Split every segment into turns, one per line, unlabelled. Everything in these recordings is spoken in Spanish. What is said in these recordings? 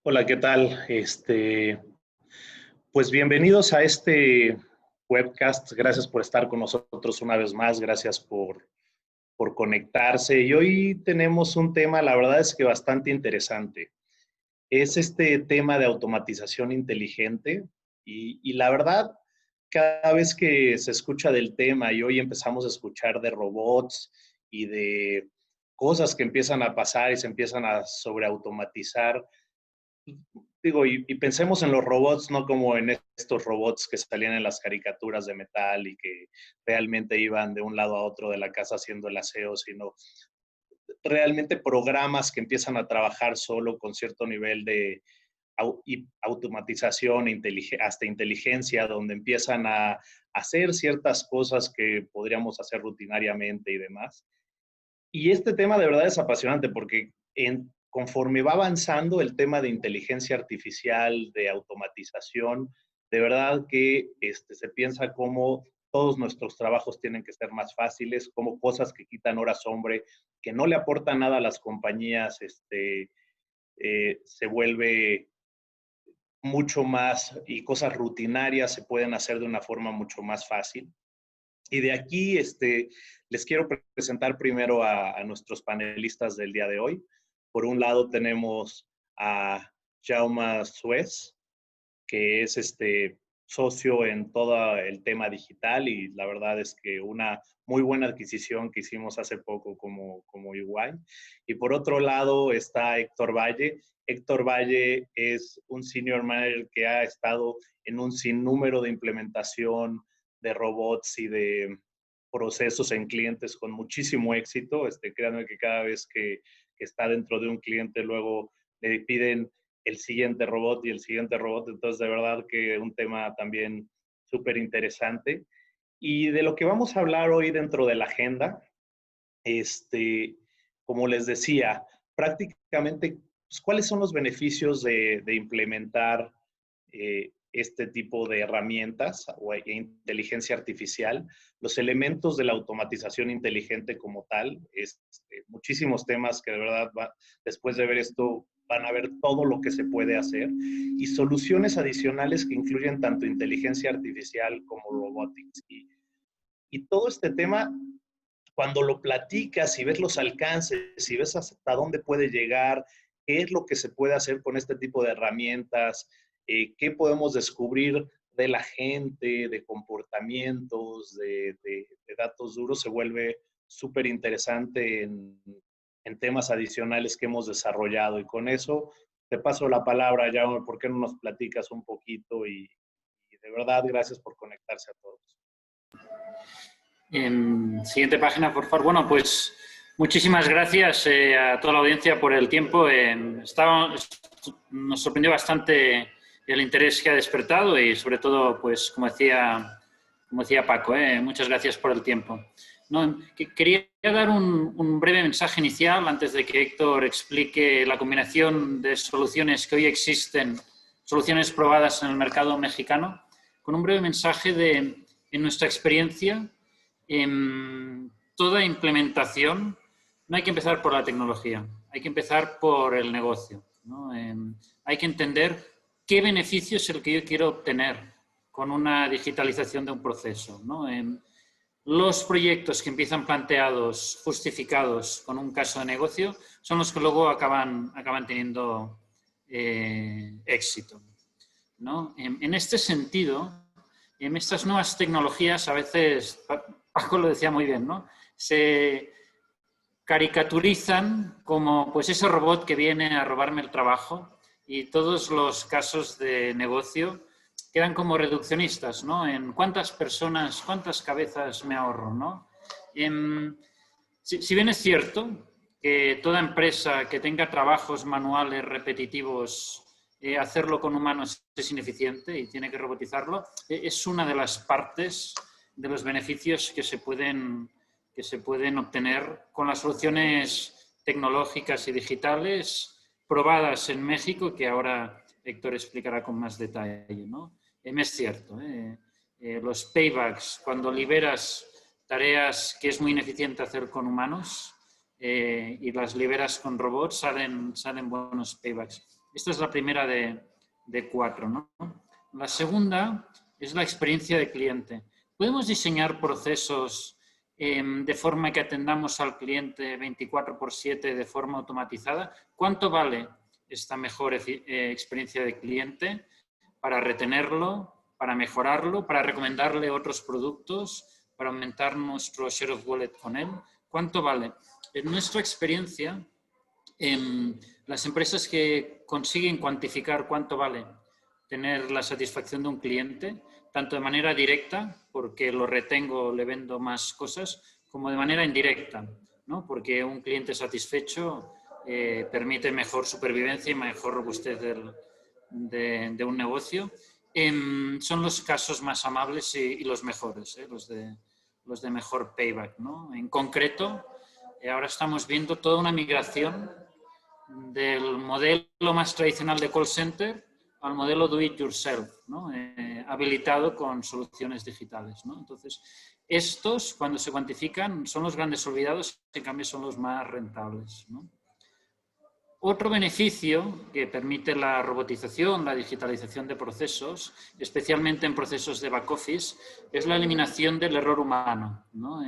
Hola, ¿qué tal? Pues bienvenidos a este webcast. Gracias por estar con nosotros una vez más. Gracias por conectarse. Y hoy tenemos un tema, la verdad es que bastante interesante. Es este tema de automatización inteligente. Y la verdad, cada vez que se escucha del tema y hoy empezamos a escuchar de robots y de cosas que empiezan a pasar y se empiezan a sobreautomatizar, digo, y pensemos en los robots, no como en estos robots que salían en las caricaturas de metal y que realmente iban de un lado a otro de la casa haciendo el aseo, sino realmente programas que empiezan a trabajar solo con cierto nivel de automatización, hasta inteligencia, donde empiezan a hacer ciertas cosas que podríamos hacer rutinariamente y demás. Y este tema de verdad es apasionante porque conforme va avanzando el tema de inteligencia artificial, de automatización, de verdad que se piensa cómo todos nuestros trabajos tienen que ser más fáciles, como cosas que quitan horas hombre, que no le aportan nada a las compañías, se vuelve mucho más y cosas rutinarias se pueden hacer de una forma mucho más fácil. Y de aquí les quiero presentar primero a nuestros panelistas del día de hoy. Por un lado tenemos a Jaume Suez, que es socio en todo el tema digital y la verdad es que una muy buena adquisición que hicimos hace poco como UI. Y por otro lado está Héctor Valle. Héctor Valle es un senior manager que ha estado en un sinnúmero de implementación de robots y de procesos en clientes con muchísimo éxito. Créanme que cada vez que está dentro de un cliente luego le piden el siguiente robot y el siguiente robot. Entonces, de verdad que un tema también súper interesante. Y de lo que vamos a hablar hoy dentro de la agenda, como les decía, prácticamente, pues, ¿cuáles son los beneficios de implementar este tipo de herramientas o inteligencia artificial? Los elementos de la automatización inteligente como tal, muchísimos temas que de verdad después de ver esto van a ver todo lo que se puede hacer y soluciones adicionales que incluyen tanto inteligencia artificial como robotics. Y todo este tema, cuando lo platicas y ves los alcances y ves hasta dónde puede llegar, qué es lo que se puede hacer con este tipo de herramientas, qué podemos descubrir de la gente, de comportamientos, de datos duros, se vuelve súper interesante en temas adicionales que hemos desarrollado. Y con eso te paso la palabra, Jaume, ¿por qué no nos platicas un poquito? Y de verdad, gracias por conectarse a todos.
Siguiente página, por favor. Bueno, pues muchísimas gracias a toda la audiencia por el tiempo. Nos sorprendió bastante el interés que ha despertado y sobre todo, pues como decía Paco, muchas gracias por el tiempo. No, quería dar un breve mensaje inicial antes de que Héctor explique la combinación de soluciones que hoy existen, soluciones probadas en el mercado mexicano, con un breve mensaje en nuestra experiencia. En toda implementación no hay que empezar por la tecnología, hay que empezar por el negocio, ¿no? Hay que entender qué beneficio es el que yo quiero obtener con una digitalización de un proceso, ¿no? Los proyectos que empiezan planteados, justificados con un caso de negocio, son los que luego acaban teniendo éxito, ¿no? En este sentido, en estas nuevas tecnologías a veces, Paco lo decía muy bien, ¿no? Se caricaturizan como pues ese robot que viene a robarme el trabajo y todos los casos de negocio quedan como reduccionistas, ¿no? En cuántas personas, cuántas cabezas me ahorro, ¿no? Si bien es cierto que toda empresa que tenga trabajos manuales repetitivos, hacerlo con humanos es ineficiente y tiene que robotizarlo, es una de las partes de los beneficios que se pueden obtener con las soluciones tecnológicas y digitales probadas en México, que ahora Héctor explicará con más detalle, ¿no? Es cierto, los paybacks, cuando liberas tareas que es muy ineficiente hacer con humanos y las liberas con robots, salen buenos paybacks. Esta es la primera de 4, ¿no? La segunda es la experiencia de cliente. ¿Podemos diseñar procesos de forma que atendamos al cliente 24/7 de forma automatizada? ¿Cuánto vale esta mejor experiencia de cliente para retenerlo, para mejorarlo, para recomendarle otros productos, para aumentar nuestro share of wallet con él? ¿Cuánto vale? En nuestra experiencia, las empresas que consiguen cuantificar cuánto vale tener la satisfacción de un cliente, tanto de manera directa, porque lo retengo, le vendo más cosas, como de manera indirecta, ¿no? Porque un cliente satisfecho permite mejor supervivencia y mejor robustez de un negocio. Son los casos más amables y los mejores, los de mejor payback, ¿no? En concreto, ahora estamos viendo toda una migración del modelo más tradicional de call center al modelo do it yourself, ¿no? Habilitado con soluciones digitales, ¿no? Entonces, estos, cuando se cuantifican, son los grandes olvidados, en cambio son los más rentables, ¿no? Otro beneficio que permite la robotización, la digitalización de procesos, especialmente en procesos de back office, es la eliminación del error humano, ¿no?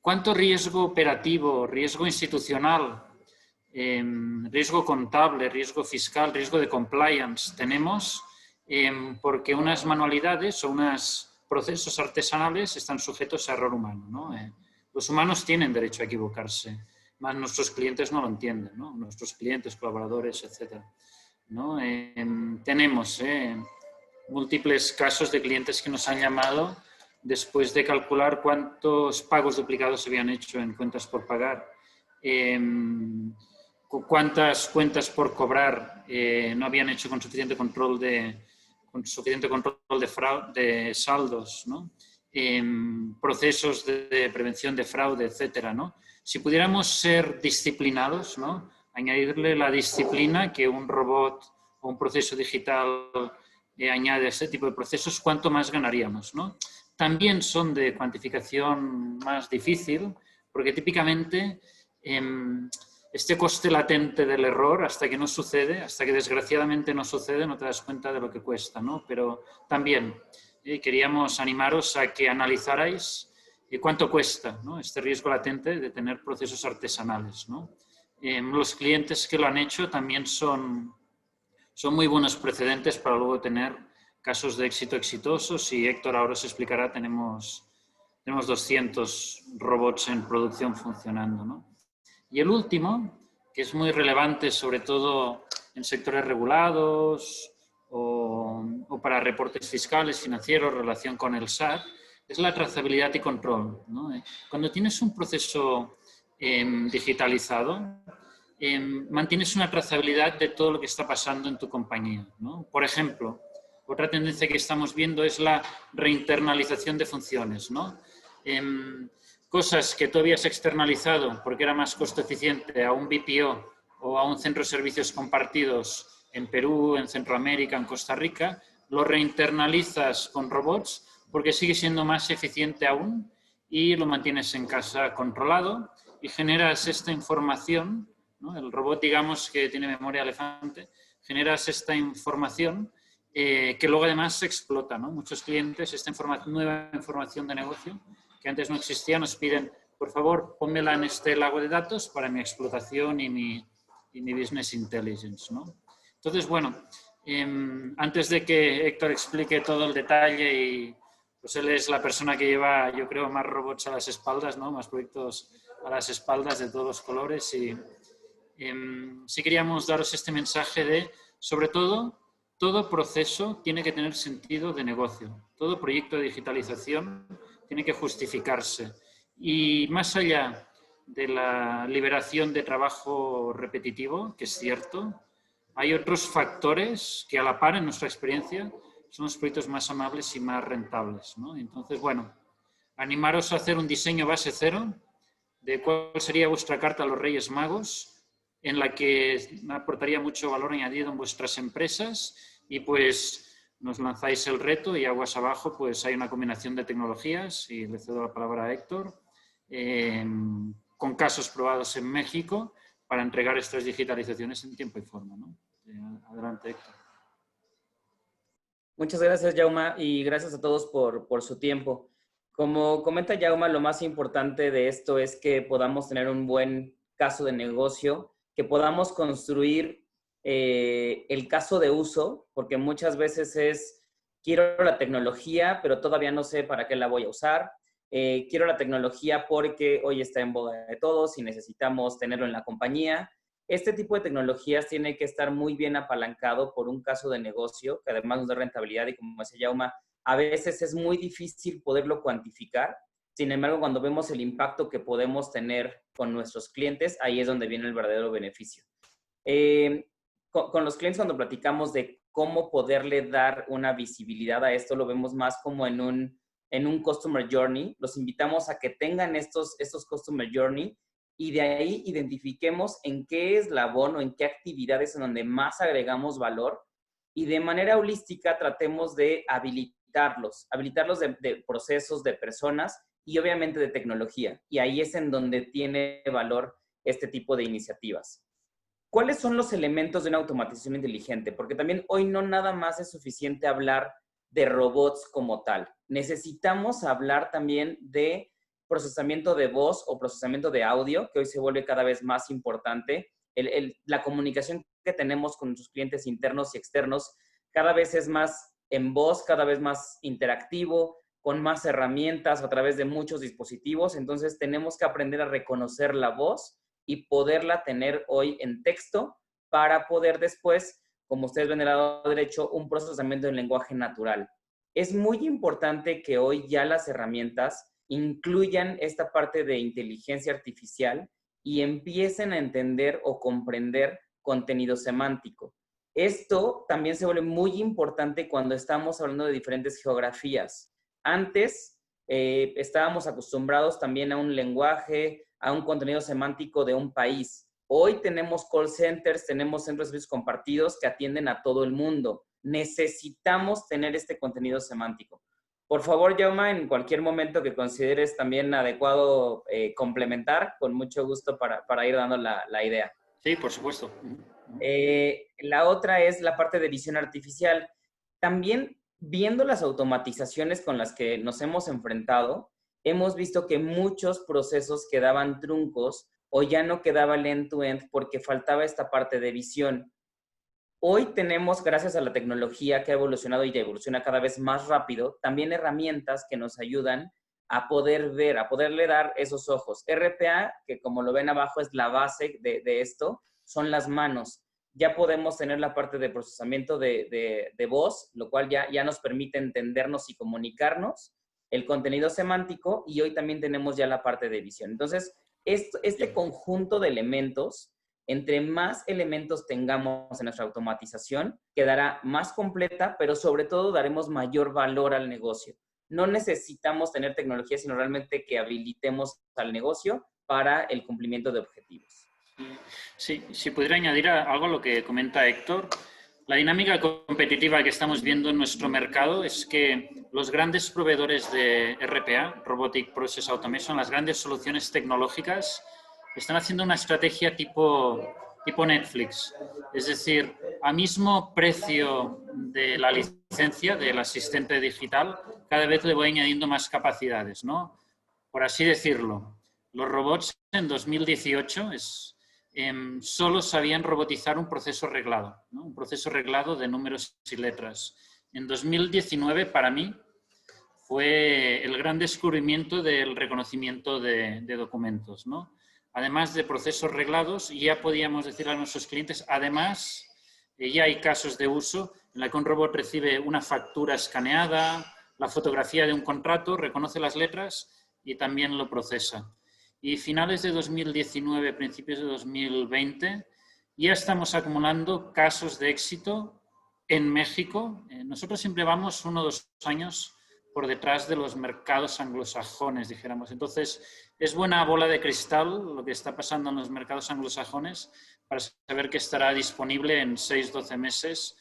¿Cuánto riesgo operativo, riesgo institucional, riesgo contable, riesgo fiscal, riesgo de compliance tenemos porque unas manualidades o unos procesos artesanales están sujetos a error humano, ¿no? Los humanos tienen derecho a equivocarse, más nuestros clientes no lo entienden, ¿no? Nuestros clientes, colaboradores, etc., ¿no? Tenemos múltiples casos de clientes que nos han llamado después de calcular cuántos pagos duplicados se habían hecho en cuentas por pagar, cuántas cuentas por cobrar no habían hecho con suficiente control de fraude, de saldos, ¿no? Procesos de prevención de fraude, etcétera, ¿no? Si pudiéramos ser disciplinados, ¿no? Añadirle la disciplina que un robot o un proceso digital añade a este tipo de procesos, ¿cuánto más ganaríamos, ¿no? También son de cuantificación más difícil, porque típicamente este coste latente del error, hasta que no sucede, hasta que desgraciadamente no sucede, no te das cuenta de lo que cuesta, ¿no? Pero también queríamos animaros a que analizarais cuánto cuesta, ¿no? Este riesgo latente de tener procesos artesanales, ¿no? Los clientes que lo han hecho también son muy buenos precedentes para luego tener casos de éxito exitosos y Héctor ahora os explicará, tenemos 200 robots en producción funcionando, ¿no? Y el último, que es muy relevante sobre todo en sectores regulados o para reportes fiscales, financieros, relación con el SAT, es la trazabilidad y control, ¿no? Cuando tienes un proceso digitalizado, mantienes una trazabilidad de todo lo que está pasando en tu compañía, ¿no? Por ejemplo, otra tendencia que estamos viendo es la reinternalización de funciones, ¿no? Cosas que tú habías externalizado porque era más costo eficiente a un BPO o a un centro de servicios compartidos en Perú, en Centroamérica, en Costa Rica, lo reinternalizas con robots porque sigue siendo más eficiente aún y lo mantienes en casa controlado y generas esta información, ¿no? El robot, digamos, que tiene memoria elefante, generas esta información que luego además se explota, ¿no? Muchos clientes, esta nueva información de negocio que antes no existía, nos piden, por favor, pónmela en este lago de datos para mi explotación y mi business intelligence, ¿no? Entonces, bueno, antes de que Héctor explique todo el detalle y pues él es la persona que lleva, yo creo, más robots a las espaldas, ¿no? Más proyectos a las espaldas de todos los colores y sí queríamos daros este mensaje de, sobre todo proceso tiene que tener sentido de negocio. Todo proyecto de digitalización tiene que justificarse. Y más allá de la liberación de trabajo repetitivo, que es cierto, hay otros factores que a la par, en nuestra experiencia, son los proyectos más amables y más rentables, ¿no? Entonces, bueno, animaros a hacer un diseño base cero de cuál sería vuestra carta a los Reyes Magos, en la que aportaría mucho valor añadido en vuestras empresas y pues nos lanzáis el reto y aguas abajo pues hay una combinación de tecnologías y le cedo la palabra a Héctor con casos probados en México para entregar estas digitalizaciones en tiempo y forma, ¿no? Adelante, Héctor.
Muchas gracias, Jauma, y gracias a todos por su tiempo. Como comenta Jauma, lo más importante de esto es que podamos tener un buen caso de negocio, que podamos construir el caso de uso, porque muchas veces es, quiero la tecnología, pero todavía no sé para qué la voy a usar. Quiero la tecnología porque hoy está en boga de todos y necesitamos tenerlo en la compañía. Este tipo de tecnologías tiene que estar muy bien apalancado por un caso de negocio que además nos da rentabilidad y, como decía Jauma, a veces es muy difícil poderlo cuantificar. Sin embargo, cuando vemos el impacto que podemos tener con nuestros clientes, ahí es donde viene el verdadero beneficio. Con los clientes, cuando platicamos de cómo poderle dar una visibilidad a esto, lo vemos más como en un Customer Journey. Los invitamos a que tengan estos Customer Journey y de ahí identifiquemos en qué eslabón o en qué actividades en donde más agregamos valor y de manera holística tratemos de habilitarlos de procesos, de personas y obviamente de tecnología. Y ahí es en donde tiene valor este tipo de iniciativas. ¿Cuáles son los elementos de una automatización inteligente? Porque también hoy no nada más es suficiente hablar de robots como tal. Necesitamos hablar también de procesamiento de voz o procesamiento de audio, que hoy se vuelve cada vez más importante. La comunicación que tenemos con nuestros clientes internos y externos cada vez es más en voz, cada vez más interactivo, con más herramientas a través de muchos dispositivos. Entonces tenemos que aprender a reconocer la voz y poderla tener hoy en texto para poder después, como ustedes ven del lado derecho, un procesamiento en lenguaje natural. Es muy importante que hoy ya las herramientas incluyan esta parte de inteligencia artificial y empiecen a entender o comprender contenido semántico. Esto también se vuelve muy importante cuando estamos hablando de diferentes geografías. Antes estábamos acostumbrados también a un lenguaje, a un contenido semántico de un país. Hoy tenemos call centers, tenemos centros de servicios compartidos que atienden a todo el mundo. Necesitamos tener este contenido semántico. Por favor, Jauma, en cualquier momento que consideres también adecuado complementar, con mucho gusto para ir dando la idea.
Sí, por supuesto.
La otra es la parte de visión artificial. También, viendo las automatizaciones con las que nos hemos enfrentado, hemos visto que muchos procesos quedaban truncos o ya no quedaba el end-to-end porque faltaba esta parte de visión. Hoy tenemos, gracias a la tecnología que ha evolucionado y ya evoluciona cada vez más rápido, también herramientas que nos ayudan a poder ver, a poderle dar esos ojos. RPA, que como lo ven abajo es la base de esto, son las manos. Ya podemos tener la parte de procesamiento de voz, lo cual ya nos permite entendernos y comunicarnos, el contenido semántico, y hoy también tenemos ya la parte de visión. Entonces, este conjunto de elementos, entre más elementos tengamos en nuestra automatización, quedará más completa, pero sobre todo daremos mayor valor al negocio. No necesitamos tener tecnología, sino realmente que habilitemos al negocio para el cumplimiento de objetivos.
Sí, si pudiera añadir algo a lo que comenta Héctor, la dinámica competitiva que estamos viendo en nuestro mercado es que los grandes proveedores de RPA, Robotic Process Automation, las grandes soluciones tecnológicas, están haciendo una estrategia tipo Netflix. Es decir, a mismo precio de la licencia del asistente digital, cada vez le voy añadiendo más capacidades, ¿no? Por así decirlo, los robots en 2018 solo sabían robotizar un proceso reglado, ¿no? Un proceso reglado de números y letras. En 2019, para mí, fue el gran descubrimiento del reconocimiento de documentos, ¿no? Además de procesos reglados, ya podíamos decir a nuestros clientes, además, ya hay casos de uso en la que un robot recibe una factura escaneada, la fotografía de un contrato, reconoce las letras y también lo procesa. Y finales de 2019, principios de 2020, ya estamos acumulando casos de éxito en México. Nosotros siempre vamos 1 o 2 años por detrás de los mercados anglosajones, dijéramos. Entonces, es buena bola de cristal lo que está pasando en los mercados anglosajones para saber que estará disponible en 6-12 meses,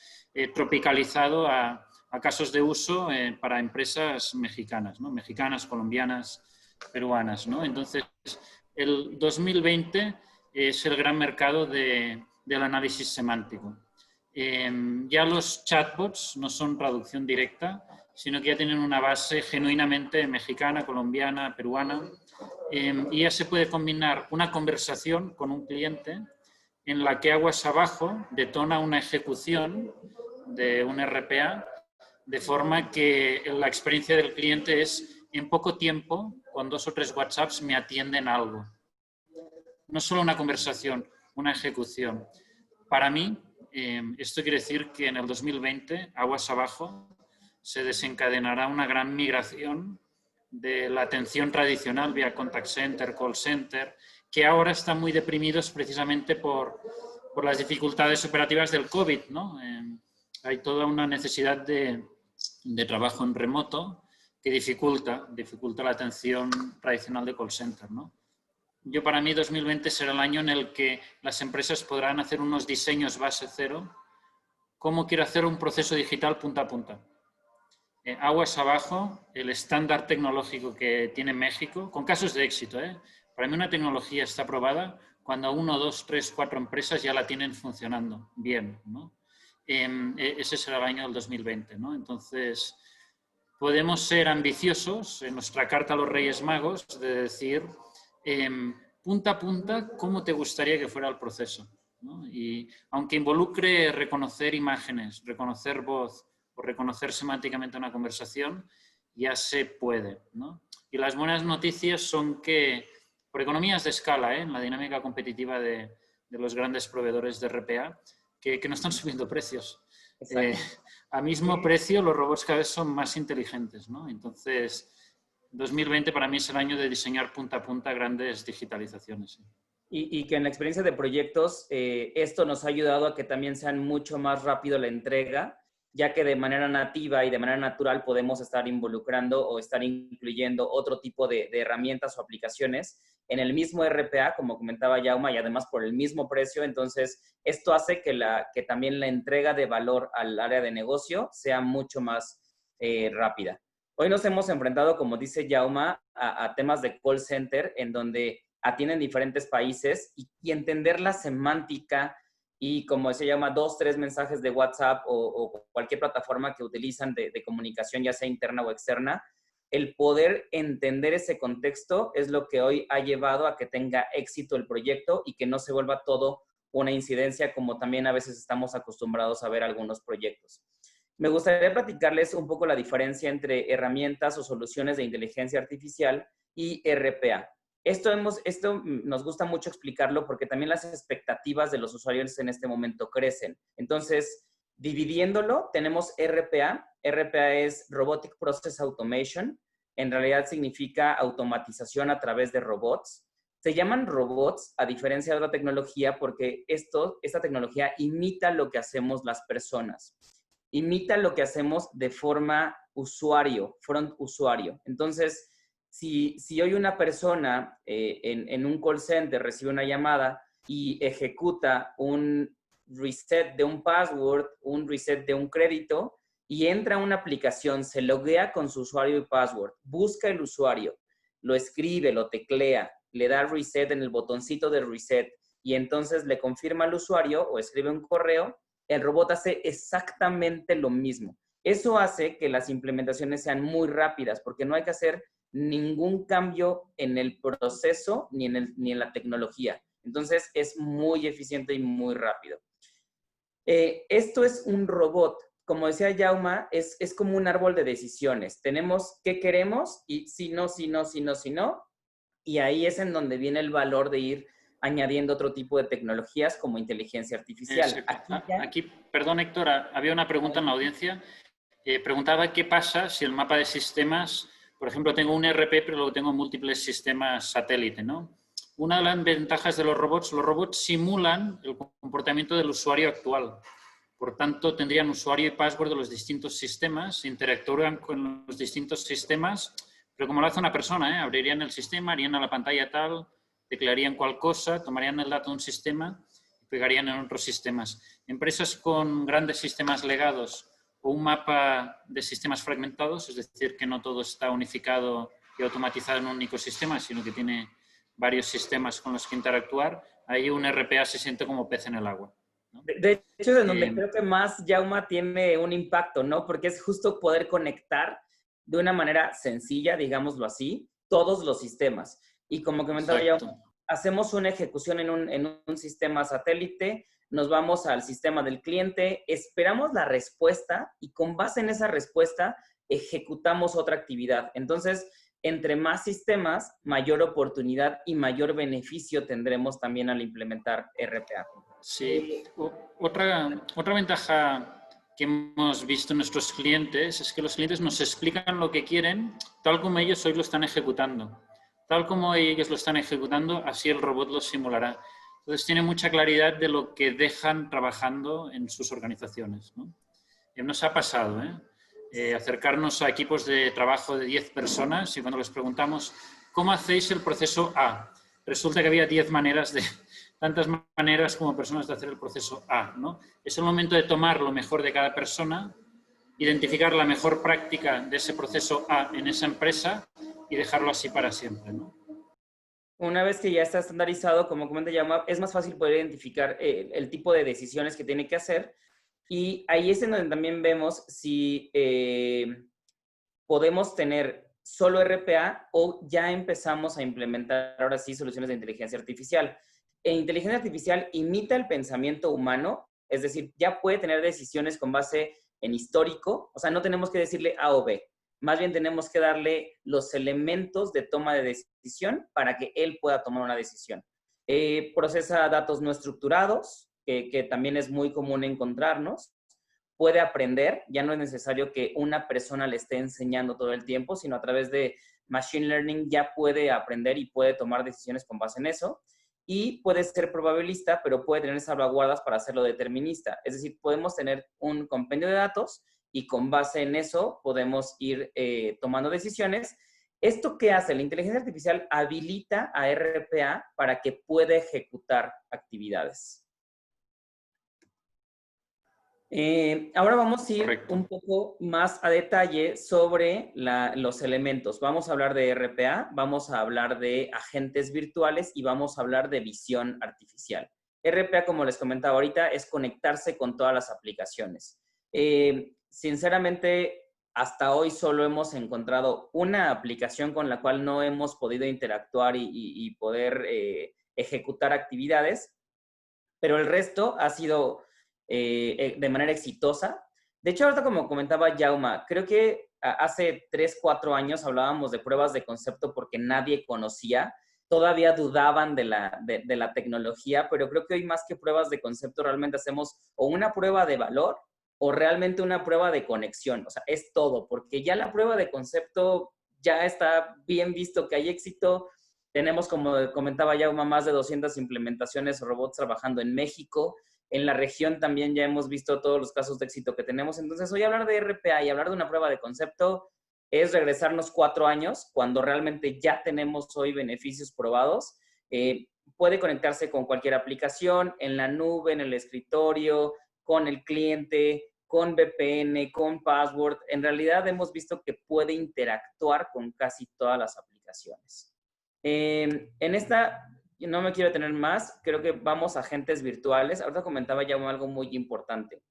tropicalizado a casos de uso para empresas mexicanas, ¿no? Mexicanas, colombianas, peruanas, ¿no? Entonces, el 2020 es el gran mercado del análisis semántico. Ya los chatbots no son traducción directa, sino que ya tienen una base genuinamente mexicana, colombiana, peruana, y ya se puede combinar una conversación con un cliente en la que aguas abajo detona una ejecución de un RPA, de forma que la experiencia del cliente es en poco tiempo, con 2 o 3 WhatsApps me atienden algo. No solo una conversación, una ejecución. Para mí, esto quiere decir que en el 2020, aguas abajo, se desencadenará una gran migración de la atención tradicional vía contact center, call center, que ahora están muy deprimidos precisamente por las dificultades operativas del COVID, ¿no? Hay toda una necesidad de trabajo en remoto que dificulta la atención tradicional de call center, ¿no? Para mí 2020 será el año en el que las empresas podrán hacer unos diseños base cero, cómo quiero hacer un proceso digital punta a punta. Aguas abajo, el estándar tecnológico que tiene México, con casos de éxito. Para mí una tecnología está aprobada cuando 1, 2, 3, 4 empresas ya la tienen funcionando bien, ¿no? Ese será el año del 2020, ¿no? Entonces, podemos ser ambiciosos en nuestra carta a los Reyes Magos de decir, punta a punta, ¿cómo te gustaría que fuera el proceso? ¿No? Y aunque involucre reconocer imágenes, reconocer voz o reconocer semánticamente una conversación, ya se puede, ¿no? Y las buenas noticias son que, por economías de escala, en la dinámica competitiva de los grandes proveedores de RPA, que no están subiendo precios. A mismo precio, los robots cada vez son más inteligentes, ¿no? Entonces, 2020 para mí es el año de diseñar punta a punta grandes digitalizaciones. ¿Sí?
Y que en la experiencia de proyectos, esto nos ha ayudado a que también sean mucho más rápido la entrega, ya que de manera nativa y de manera natural podemos estar involucrando o estar incluyendo otro tipo de herramientas o aplicaciones en el mismo RPA, como comentaba Jaume, y además por el mismo precio. Entonces, esto hace que también la entrega de valor al área de negocio sea mucho más rápida. Hoy nos hemos enfrentado, como dice Jaume, a temas de call center en donde atienden diferentes países y entender la semántica y, como se llama, 2, 3 mensajes de WhatsApp o cualquier plataforma que utilizan de comunicación, ya sea interna o externa, el poder entender ese contexto es lo que hoy ha llevado a que tenga éxito el proyecto y que no se vuelva todo una incidencia como también a veces estamos acostumbrados a ver algunos proyectos. Me gustaría platicarles un poco la diferencia entre herramientas o soluciones de inteligencia artificial y RPA. Esto nos gusta mucho explicarlo porque también las expectativas de los usuarios en este momento crecen. Entonces, dividiéndolo, tenemos RPA. RPA es Robotic Process Automation. En realidad significa automatización a través de robots. Se llaman robots a diferencia de otra tecnología porque esta tecnología imita lo que hacemos las personas. Imita lo que hacemos de forma usuario, front usuario. Entonces, si hoy una persona en un call center recibe una llamada y ejecuta un reset de un password, un reset de un crédito y entra a una aplicación, se loguea con su usuario y password, busca el usuario, lo escribe, lo teclea, le da reset en el botoncito de reset y entonces le confirma al usuario o escribe un correo, el robot hace exactamente lo mismo. Eso hace que las implementaciones sean muy rápidas porque no hay que hacer ningún cambio en el proceso ni en la tecnología. Entonces, es muy eficiente y muy rápido. Esto es un robot. Como decía Jaume, es como un árbol de decisiones. Tenemos qué queremos y si no, si no, si no, si no. Y ahí es en donde viene el valor de ir añadiendo otro tipo de tecnologías como inteligencia artificial.
Aquí, perdón, Héctor, había una pregunta en la audiencia. Preguntaba qué pasa si el mapa de sistemas, por ejemplo, tengo un ERP, pero luego tengo múltiples sistemas satélite, ¿no? Una de las ventajas de los robots simulan el comportamiento del usuario actual. Por tanto, tendrían usuario y password de los distintos sistemas, interactúan con los distintos sistemas, pero como lo hace una persona, abrirían el sistema, harían a la pantalla tal, teclearían cual cosa, tomarían el dato de un sistema y pegarían en otros sistemas. Empresas con grandes sistemas legados o un mapa de sistemas fragmentados, es decir, que no todo está unificado y automatizado en un único sistema, sino que tiene varios sistemas con los que interactuar, ahí un RPA se siente como pez en el agua. ¿no?
De hecho, es en donde
Eh,
creo que más Jauma tiene un impacto, ¿no? Porque es justo poder conectar de una manera sencilla, digámoslo así, todos los sistemas. Y como comentaba
exacto.
Jauma, hacemos una ejecución en un sistema satélite, nos vamos al sistema del cliente, esperamos la respuesta y con base en esa respuesta ejecutamos otra actividad. Entonces, entre más sistemas, mayor oportunidad y mayor beneficio tendremos también al implementar RPA.
Sí, otra ventaja que hemos visto en nuestros clientes es que los clientes nos explican lo que quieren tal como ellos hoy lo están ejecutando. Tal como ellos lo están ejecutando, así el robot lo simulará. Entonces tiene mucha claridad de lo que dejan trabajando en sus organizaciones, ¿no? Y nos ha pasado, acercarnos a equipos de trabajo de 10 personas y cuando les preguntamos ¿cómo hacéis el proceso A? Resulta que había 10 maneras tantas maneras como personas de hacer el proceso A, ¿no? Es el momento de tomar lo mejor de cada persona, identificar la mejor práctica de ese proceso A en esa empresa y dejarlo así para siempre, ¿no?
Una vez que ya está estandarizado, como comenta Yama, es más fácil poder identificar el tipo de decisiones que tiene que hacer. Y ahí es en donde también vemos si podemos tener solo RPA o ya empezamos a implementar ahora sí soluciones de inteligencia artificial. Inteligencia artificial imita el pensamiento humano, es decir, ya puede tener decisiones con base en histórico, o sea, no tenemos que decirle A o B, más bien tenemos que darle los elementos de toma de decisión para que él pueda tomar una decisión. Procesa datos no estructurados, que también es muy común encontrarnos. Puede aprender, ya no es necesario que una persona le esté enseñando todo el tiempo, sino a través de Machine Learning ya puede aprender y puede tomar decisiones con base en eso. Y puede ser probabilista, pero puede tener salvaguardas para hacerlo determinista. Es decir, podemos tener un compendio de datos y con base en eso podemos ir tomando decisiones. ¿Esto qué hace? La inteligencia artificial habilita a RPA para que pueda ejecutar actividades. Ahora vamos a ir
Correcto.
un poco más a detalle sobre los elementos. Vamos a hablar de RPA, vamos a hablar de agentes virtuales y vamos a hablar de visión artificial. RPA, como les comentaba ahorita, es conectarse con todas las aplicaciones. Sinceramente, hasta hoy solo hemos encontrado una aplicación con la cual no hemos podido interactuar y poder ejecutar actividades, pero el resto ha sido de manera exitosa. De hecho, ahorita como comentaba Jauma, creo que hace 3, 4 años hablábamos de pruebas de concepto porque nadie conocía, todavía dudaban de la tecnología, pero creo que hoy más que pruebas de concepto realmente hacemos o una prueba de valor o realmente una prueba de conexión. O sea, es todo, porque ya la prueba de concepto ya está bien visto que hay éxito. Tenemos, como comentaba Jauma, más de 200 implementaciones o robots trabajando en México. En la región también ya hemos visto todos los casos de éxito que tenemos. Entonces, hoy hablar de RPA y hablar de una prueba de concepto es regresarnos 4 años, cuando realmente ya tenemos hoy beneficios probados. Puede conectarse con cualquier aplicación, en la nube, en el escritorio, con el cliente, con VPN, con password. En realidad hemos visto que puede interactuar con casi todas las aplicaciones. En esta no me quiero detener más, creo que vamos a agentes virtuales. Ahorita comentaba ya algo muy importante.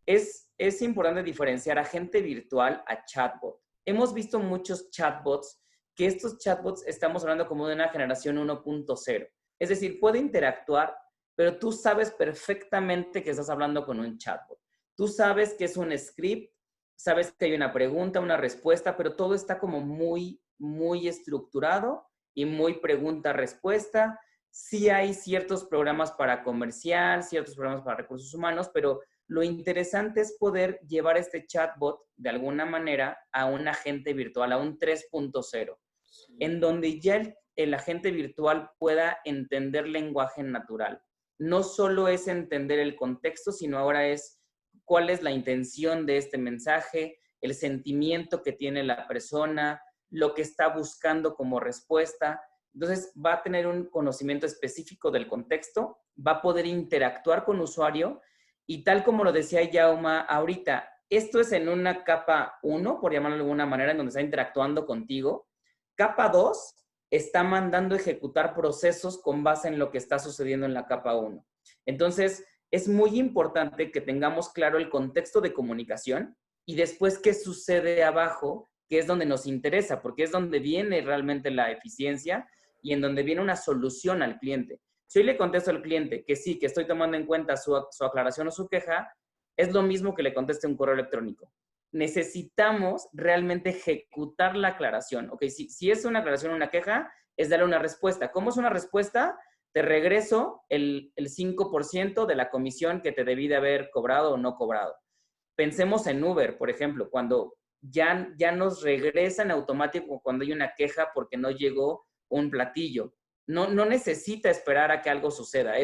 Es importante diferenciar agente virtual a chatbot. Hemos visto muchos chatbots, que estos chatbots estamos hablando como de una generación 1.0. Es decir, puede interactuar, pero tú sabes perfectamente que estás hablando con un chatbot. Tú sabes que es un script, sabes que hay una pregunta, una respuesta, pero todo está como muy, muy estructurado y muy pregunta-respuesta. Sí hay ciertos programas para comercial, ciertos programas para recursos humanos, pero lo interesante es poder llevar este chatbot de alguna manera a un agente virtual, a un 3.0, en donde ya el agente virtual pueda entender lenguaje natural. No solo es entender el contexto, sino ahora es cuál es la intención de este mensaje, el sentimiento que tiene la persona, lo que está buscando como respuesta. Entonces, va a tener un conocimiento específico del contexto, va a poder interactuar con usuario y tal como lo decía Jauma ahorita, esto es en una capa 1, por llamarlo de alguna manera, en donde está interactuando contigo. Capa 2 está mandando ejecutar procesos con base en lo que está sucediendo en la capa 1. Entonces, es muy importante que tengamos claro el contexto de comunicación y después qué sucede abajo, que es donde nos interesa, porque es donde viene realmente la eficiencia y en donde viene una solución al cliente. Si hoy le contesto al cliente que sí, que estoy tomando en cuenta su aclaración o su queja, es lo mismo que le conteste un correo electrónico. Necesitamos realmente ejecutar la aclaración. Ok, si es una aclaración o una queja, es darle una respuesta. ¿Cómo es una respuesta? Te regreso el 5% de la comisión que te debí de haber cobrado o no cobrado. Pensemos en Uber, por ejemplo, cuando ya nos regresan automático cuando hay una queja porque no llegó un platillo. No necesita esperar a que algo suceda.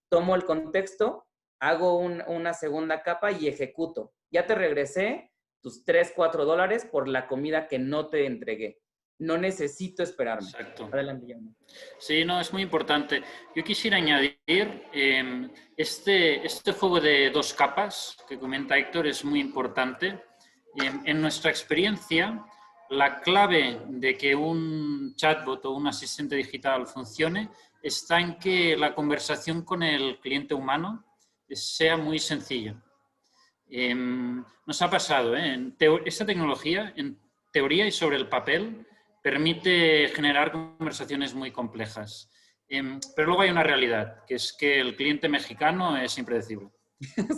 Tomo el contexto, hago una segunda capa y ejecuto. Ya te regresé tus $3, $4 por la comida que no te entregué. No necesito esperarme.
Exacto.
Adelante, Jaume.
Sí, no, es muy importante. Yo quisiera añadir, este juego de 2 capas que comenta Héctor es muy importante. En nuestra experiencia, la clave de que un chatbot o un asistente digital funcione está en que la conversación con el cliente humano sea muy sencilla. Nos ha pasado, esta tecnología, en teoría y sobre el papel, permite generar conversaciones muy complejas. Pero luego hay una realidad, que es que el cliente mexicano es impredecible,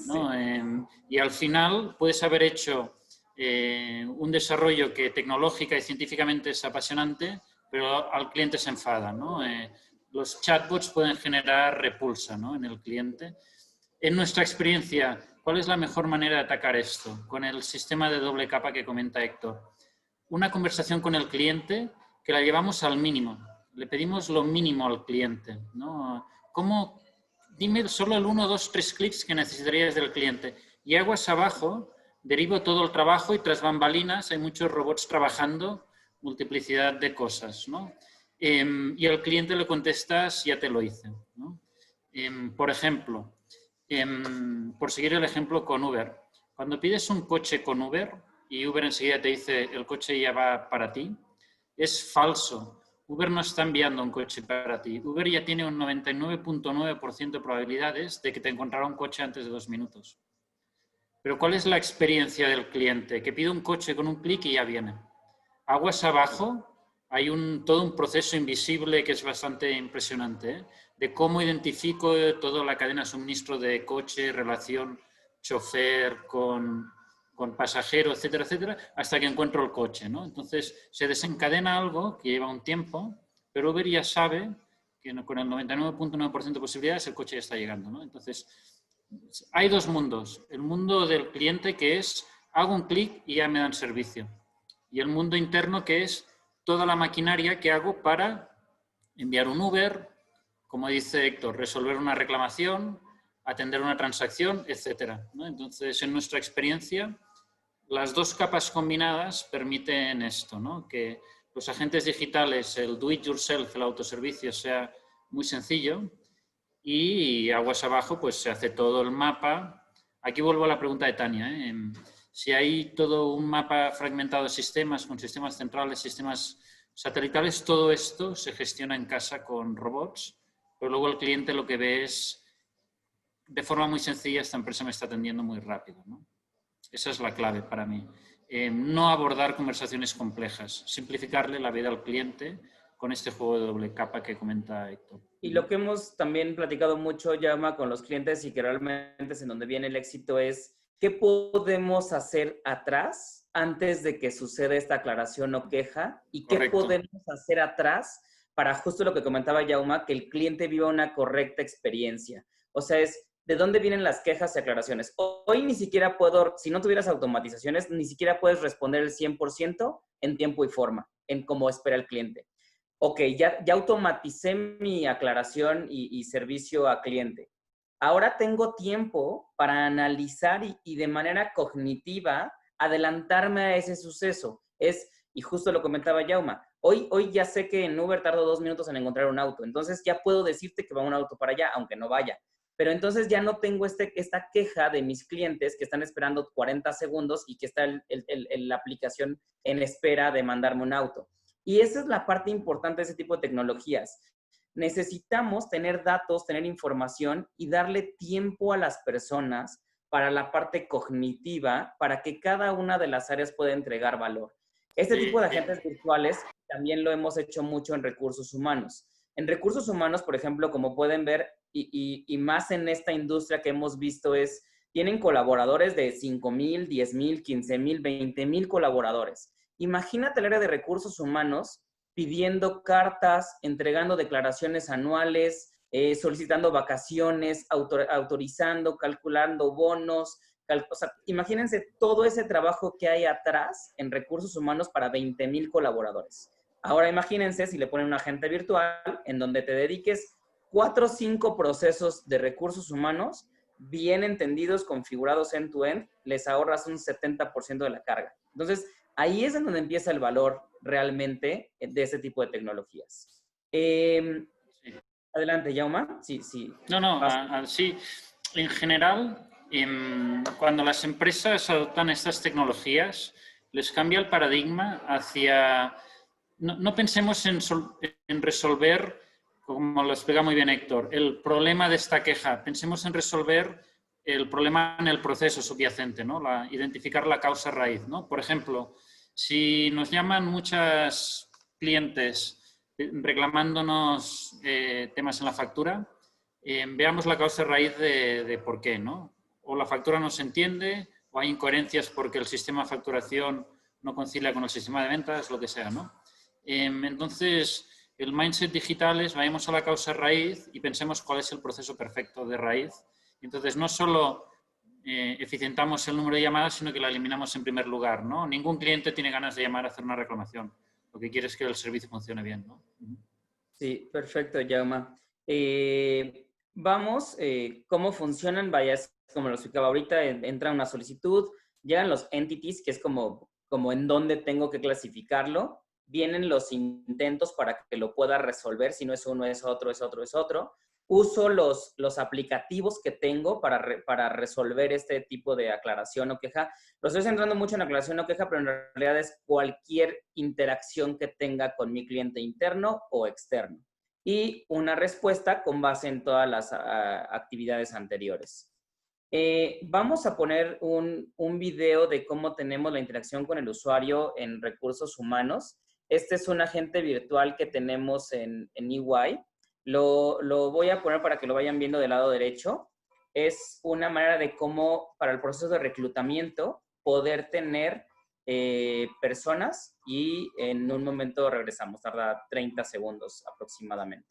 ¿no? Sí. Y al final puedes haber hecho un desarrollo que tecnológica y científicamente es apasionante, pero al cliente se enfada, ¿no? Los chatbots pueden generar repulsa, ¿no?, en el cliente. En nuestra experiencia, ¿cuál es la mejor manera de atacar esto? Con el sistema de doble capa que comenta Héctor. Una conversación con el cliente que la llevamos al mínimo. Le pedimos lo mínimo al cliente, ¿no? ¿Cómo? Dime solo el 1, 2, 3 clics que necesitarías del cliente. Y aguas abajo, derivo todo el trabajo y tras bambalinas hay muchos robots trabajando, multiplicidad de cosas, ¿no? Y al cliente le contestas, ya te lo hice, ¿no? Por ejemplo, por seguir el ejemplo con Uber. Cuando pides un coche con Uber y Uber enseguida te dice el coche ya va para ti, es falso. Uber no está enviando un coche para ti. Uber ya tiene un 99.9% de probabilidades de que te encontrará un coche antes de 2 minutos. Pero ¿cuál es la experiencia del cliente? Que pide un coche con un clic y ya viene. Aguas abajo hay todo un proceso invisible que es bastante impresionante, ¿eh?, de cómo identifico toda la cadena de suministro de coche, relación chofer con pasajero, etcétera, etcétera, hasta que encuentro el coche, ¿no? Entonces, se desencadena algo que lleva un tiempo, pero Uber ya sabe que con el 99.9% de posibilidades el coche ya está llegando, ¿no? Entonces, hay 2 mundos. El mundo del cliente, que es hago un clic y ya me dan servicio. Y el mundo interno, que es toda la maquinaria que hago para enviar un Uber, como dice Héctor, resolver una reclamación, atender una transacción, etcétera, ¿no? Entonces, en nuestra experiencia, las 2 capas combinadas permiten esto, ¿no?, que los agentes digitales, el do it yourself, el autoservicio, sea muy sencillo y aguas abajo pues se hace todo el mapa. Aquí vuelvo a la pregunta de Tania, ¿eh? Si hay todo un mapa fragmentado de sistemas, con sistemas centrales, sistemas satelitales, todo esto se gestiona en casa con robots, pero luego el cliente lo que ve es, de forma muy sencilla, esta empresa me está atendiendo muy rápido, ¿no? Esa es la clave para mí. No abordar conversaciones complejas, simplificarle la vida al cliente con este juego de doble capa que comenta Héctor.
Y lo que hemos también platicado mucho, Llama, con los clientes y que realmente es en donde viene el éxito es ¿qué podemos hacer atrás antes de que suceda esta aclaración o queja? ¿Y qué
Correcto.
podemos hacer atrás para justo lo que comentaba Yauma, que el cliente viva una correcta experiencia? O sea, es ¿de dónde vienen las quejas y aclaraciones? Hoy ni siquiera puedo, si no tuvieras automatizaciones, ni siquiera puedes responder el 100% en tiempo y forma, en cómo espera el cliente. Ok, ya automaticé mi aclaración y servicio a cliente. Ahora tengo tiempo para analizar y de manera cognitiva adelantarme a ese suceso. Y justo lo comentaba Yauma, hoy ya sé que en Uber tardo 2 minutos en encontrar un auto, entonces ya puedo decirte que va un auto para allá, aunque no vaya. Pero entonces ya no tengo esta queja de mis clientes que están esperando 40 segundos y que está la aplicación en espera de mandarme un auto. Y esa es la parte importante de ese tipo de tecnologías. necesitamos tener datos, tener información y darle tiempo a las personas para la parte cognitiva, para que cada una de las áreas pueda entregar valor. Este tipo de agentes virtuales también lo hemos hecho mucho en recursos humanos. En recursos humanos, por ejemplo, como pueden ver, y más en esta industria que hemos visto es, tienen colaboradores de 5,000, 10,000, 15,000, 20,000 colaboradores. Imagínate el área de recursos humanos pidiendo cartas, entregando declaraciones anuales, solicitando vacaciones, autorizando, calculando bonos. O sea, imagínense todo ese trabajo que hay atrás en recursos humanos para 20,000 colaboradores. Ahora imagínense si le ponen un agente virtual en donde te dediques 4 o 5 procesos de recursos humanos bien entendidos, configurados end-to-end, les ahorras un 70% de la carga. Entonces, ahí es en donde empieza el valor realmente de ese tipo de tecnologías. Sí. Adelante, Yauma. Sí, sí.
No, sí. En general, cuando las empresas adoptan estas tecnologías, les cambia el paradigma hacia... No pensemos en resolver, como lo explica muy bien Héctor, el problema de esta queja. Pensemos en resolver el problema en el proceso subyacente, ¿no? Identificar la causa raíz, ¿no? Por ejemplo, si nos llaman muchos clientes reclamándonos temas en la factura, veamos la causa raíz de por qué, ¿no? O la factura no se entiende, o hay incoherencias porque el sistema de facturación no concilia con el sistema de ventas, lo que sea, ¿no? Entonces, el mindset digital es vayamos a la causa raíz y pensemos cuál es el proceso perfecto de raíz. Entonces, no solo eficientamos el número de llamadas, sino que la eliminamos en primer lugar, ¿no? Ningún cliente tiene ganas de llamar a hacer una reclamación. Lo que quiere es que el servicio funcione bien, ¿no?
Sí, perfecto, Jauma. Vamos, ¿cómo funcionan? Vaya, como lo explicaba ahorita, entra una solicitud, llegan los entities, que es como en dónde tengo que clasificarlo, vienen los intentos para que lo pueda resolver, si no es uno, es otro, es otro, es otro. Uso los aplicativos que tengo para resolver este tipo de aclaración o queja. Lo estoy centrando mucho en aclaración o queja, pero en realidad es cualquier interacción que tenga con mi cliente interno o externo. Y una respuesta con base en todas las actividades anteriores. Vamos a poner un video de cómo tenemos la interacción con el usuario en recursos humanos. Este es un agente virtual que tenemos en EY. Lo voy a poner para que lo vayan viendo del lado derecho. Es una manera de cómo, para el proceso de reclutamiento, poder tener personas y en un momento regresamos. Tarda 30 segundos aproximadamente.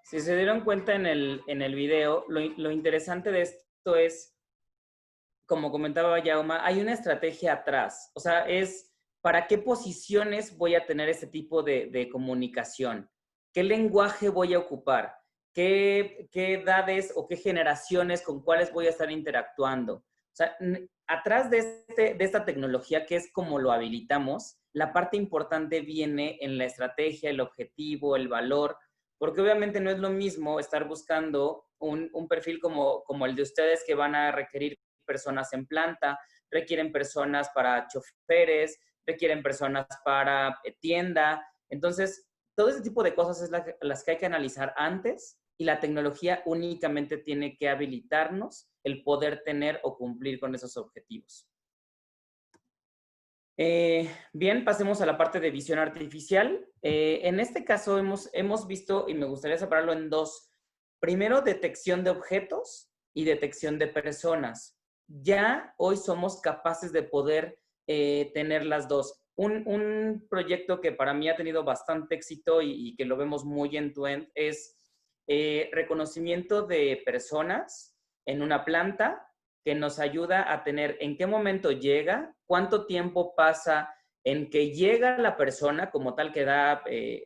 Si se dieron cuenta en el video, lo interesante de esto es, como comentaba Jauma, hay una estrategia atrás. O sea, es para qué posiciones voy a tener ese tipo de comunicación, qué lenguaje voy a ocupar, qué edades o qué generaciones con cuáles voy a estar interactuando. O sea, atrás de esta tecnología, que es como lo habilitamos, la parte importante viene en la estrategia, el objetivo, el valor, porque obviamente no es lo mismo estar buscando un perfil como el de ustedes, que van a requerir personas en planta, requieren personas para choferes, requieren personas para tienda. Entonces, todo ese tipo de cosas es las que hay que analizar antes, y la tecnología únicamente tiene que habilitarnos el poder tener o cumplir con esos objetivos. Bien, pasemos a la parte de visión artificial. En este caso hemos visto, y me gustaría separarlo en dos. Primero, detección de objetos y detección de personas. Ya hoy somos capaces de poder tener las dos. Un proyecto que para mí ha tenido bastante éxito y que lo vemos muy end-to-end es reconocimiento de personas en una planta, que nos ayuda a tener en qué momento llega, cuánto tiempo pasa en que llega la persona como tal, que da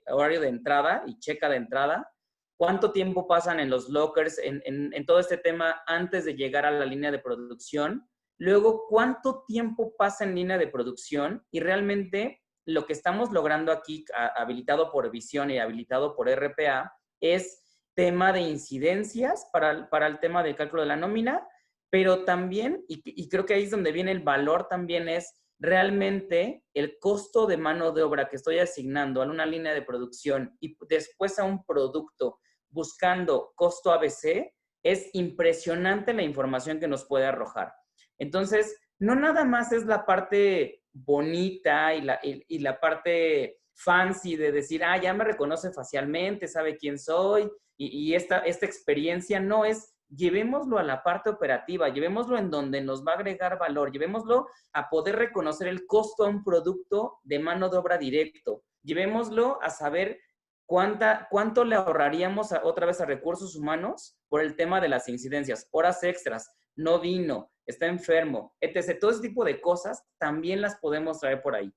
horario de entrada y checa de entrada, cuánto tiempo pasan en los lockers, en todo este tema antes de llegar a la línea de producción, luego cuánto tiempo pasa en línea de producción, y realmente lo que estamos logrando aquí, habilitado por visión y habilitado por RPA, es tema de incidencias para el tema del cálculo de la nómina, pero también, y creo que ahí es donde viene el valor también, es realmente el costo de mano de obra que estoy asignando a una línea de producción y después a un producto buscando costo ABC. Es impresionante la información que nos puede arrojar. Entonces, no nada más es la parte bonita y la parte fancy de decir, ya me reconoce facialmente, sabe quién soy, y esta experiencia. No es, llevémoslo a la parte operativa, llevémoslo en donde nos va a agregar valor, llevémoslo a poder reconocer el costo a un producto de mano de obra directo, llevémoslo a saber cuánto le ahorraríamos otra vez a recursos humanos por el tema de las incidencias, horas extras, no vino, está enfermo, etc. Todo ese tipo de cosas también las podemos traer por ahí.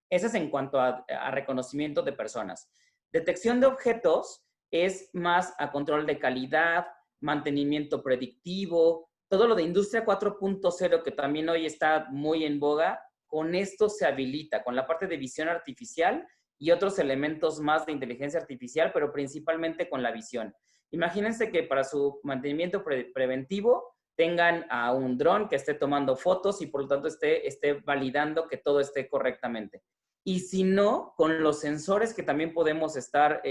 Eso es en cuanto a reconocimiento de personas. Detección de objetos es más a control de calidad, mantenimiento predictivo, todo lo de Industria 4.0, que también hoy está muy en boga. Con esto se habilita, con la parte de visión artificial y otros elementos más de inteligencia artificial, pero principalmente con la visión. Imagínense que para su mantenimiento preventivo tengan a un dron que esté tomando fotos y por lo tanto esté validando que todo esté correctamente. Y si no, con los sensores que también podemos estar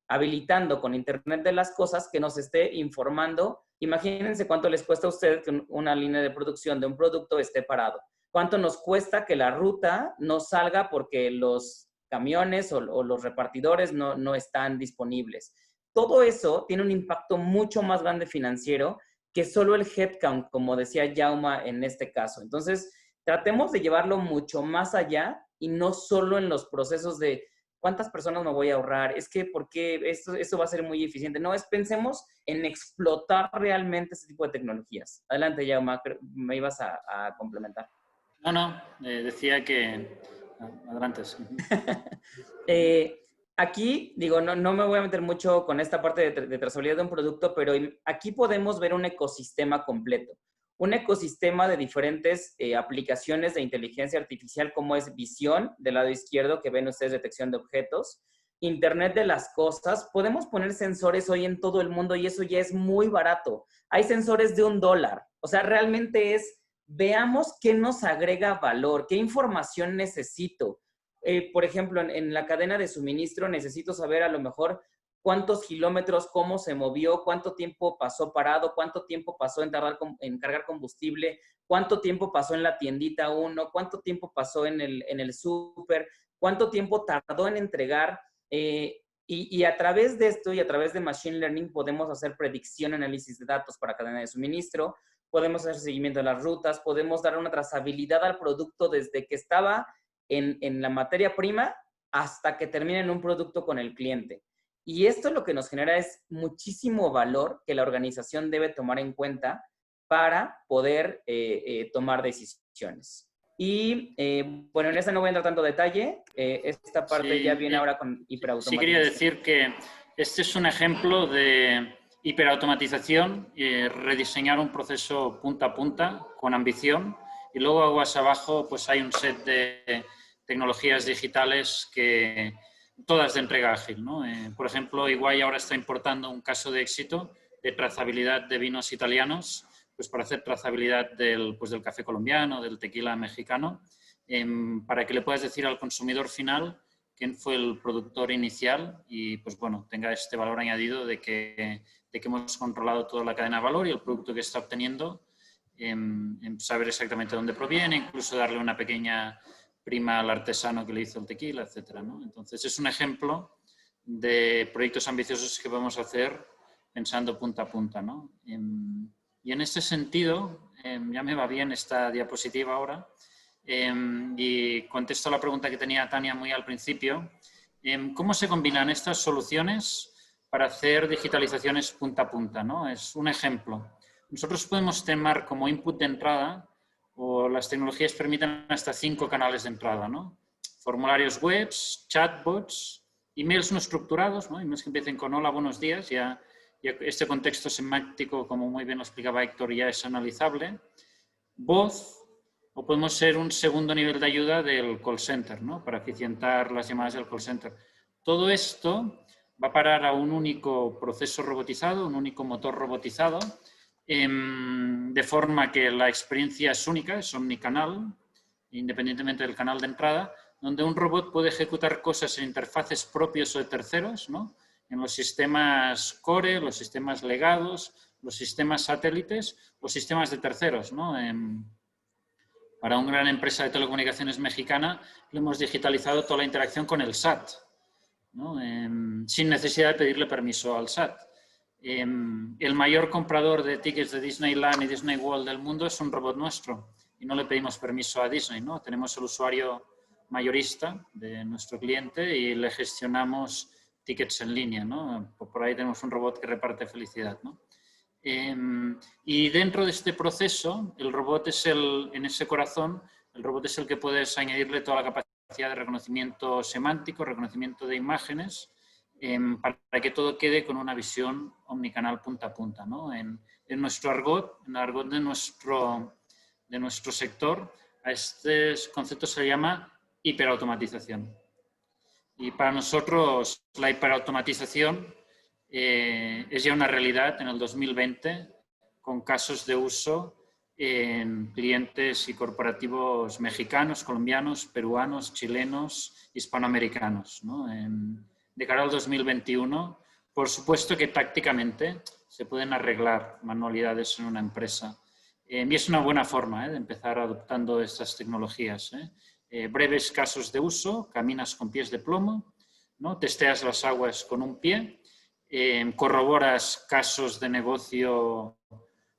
habilitando con Internet de las Cosas, que nos esté informando. Imagínense cuánto les cuesta a ustedes que una línea de producción de un producto esté parado. Cuánto nos cuesta que la ruta no salga porque los camiones o los repartidores no están disponibles. Todo eso tiene un impacto mucho más grande financiero que solo el headcount, como decía Jauma en este caso. Entonces, tratemos de llevarlo mucho más allá y no solo en los procesos de ¿cuántas personas me voy a ahorrar? Es que, ¿por qué? Esto va a ser muy eficiente. No, pensemos en explotar realmente este tipo de tecnologías. Adelante, Jauma, me ibas a complementar.
No, decía que... Adelante.
Aquí, digo, no me voy a meter mucho con esta parte de trazabilidad de un producto, pero aquí podemos ver un ecosistema completo. Un ecosistema de diferentes aplicaciones de inteligencia artificial, como es visión, del lado izquierdo, que ven ustedes, detección de objetos, Internet de las cosas. Podemos poner sensores hoy en todo el mundo y eso ya es muy barato. Hay sensores de $1. O sea, realmente veamos qué nos agrega valor, qué información necesito. Por ejemplo, en la cadena de suministro necesito saber a lo mejor cuántos kilómetros, cómo se movió, cuánto tiempo pasó parado, cuánto tiempo pasó en cargar combustible, cuánto tiempo pasó en la tiendita 1, cuánto tiempo pasó en el súper, cuánto tiempo tardó en entregar. Y a través de esto y a través de Machine Learning podemos hacer predicción, análisis de datos para cadena de suministro, podemos hacer seguimiento de las rutas, podemos dar una trazabilidad al producto desde que estaba en la materia prima hasta que termina en un producto con el cliente. Y esto lo que nos genera es muchísimo valor que la organización debe tomar en cuenta para poder tomar decisiones. Y bueno, en esta no voy a entrar tanto detalle. Esta parte ya viene ahora con hiperautomatización.
Sí, quería decir que este es un ejemplo de hiperautomatización, rediseñar un proceso punta a punta con ambición, y luego aguas abajo pues hay un set de tecnologías digitales que todas de entrega ágil, ¿no? Por ejemplo, Iguay ahora está importando un caso de éxito de trazabilidad de vinos italianos, pues para hacer trazabilidad del café colombiano, del tequila mexicano, para que le puedas decir al consumidor final quién fue el productor inicial y pues bueno, tenga este valor añadido de que hemos controlado toda la cadena de valor y el producto que está obteniendo, saber exactamente dónde proviene, incluso darle una pequeña prima al artesano que le hizo el tequila, etcétera, ¿no? Entonces es un ejemplo de proyectos ambiciosos que podemos hacer pensando punta a punta, ¿no? Y en este sentido, ya me va bien esta diapositiva ahora, y contesto a la pregunta que tenía Tania muy al principio. ¿Cómo se combinan estas soluciones para hacer digitalizaciones punta a punta, ¿no? Es un ejemplo. Nosotros podemos tomar como input de entrada, o las tecnologías permiten hasta 5 canales de entrada, ¿no? Formularios webs, chatbots, emails no estructurados, ¿no? Emails que empiecen con hola, buenos días, ya este contexto semántico, como muy bien lo explicaba Héctor, ya es analizable. Voz, o podemos ser un segundo nivel de ayuda del call center, ¿no? Para eficientar las llamadas del call center. Todo esto va a parar a un único proceso robotizado, un único motor robotizado, de forma que la experiencia es única, es omnicanal, independientemente del canal de entrada, donde un robot puede ejecutar cosas en interfaces propios o de terceros, ¿no? En los sistemas core, los sistemas legados, los sistemas satélites o sistemas de terceros, ¿no? Para una gran empresa de telecomunicaciones mexicana le hemos digitalizado toda la interacción con el SAT, ¿no? Sin necesidad de pedirle permiso al SAT. El mayor comprador de tickets de Disneyland y Disney World del mundo es un robot nuestro y no le pedimos permiso a Disney, ¿no? Tenemos el usuario mayorista de nuestro cliente y le gestionamos tickets en línea, ¿no? Por ahí tenemos un robot que reparte felicidad, ¿no? Y dentro de este proceso, el robot es en ese corazón, el robot es el que puedes añadirle toda la capacidad de reconocimiento semántico, reconocimiento de imágenes, para que todo quede con una visión omnicanal punta a punta, ¿no? En nuestro argot, en el argot de nuestro sector, a este concepto se le llama hiperautomatización. Y para nosotros la hiperautomatización es ya una realidad en el 2020 con casos de uso en clientes y corporativos mexicanos, colombianos, peruanos, chilenos, hispanoamericanos, ¿no? De cara al 2021, por supuesto que tácticamente se pueden arreglar manualidades en una empresa. Y es una buena forma de empezar adoptando estas tecnologías. Breves casos de uso, caminas con pies de plomo, ¿no? Testeas las aguas con un pie, corroboras casos de negocio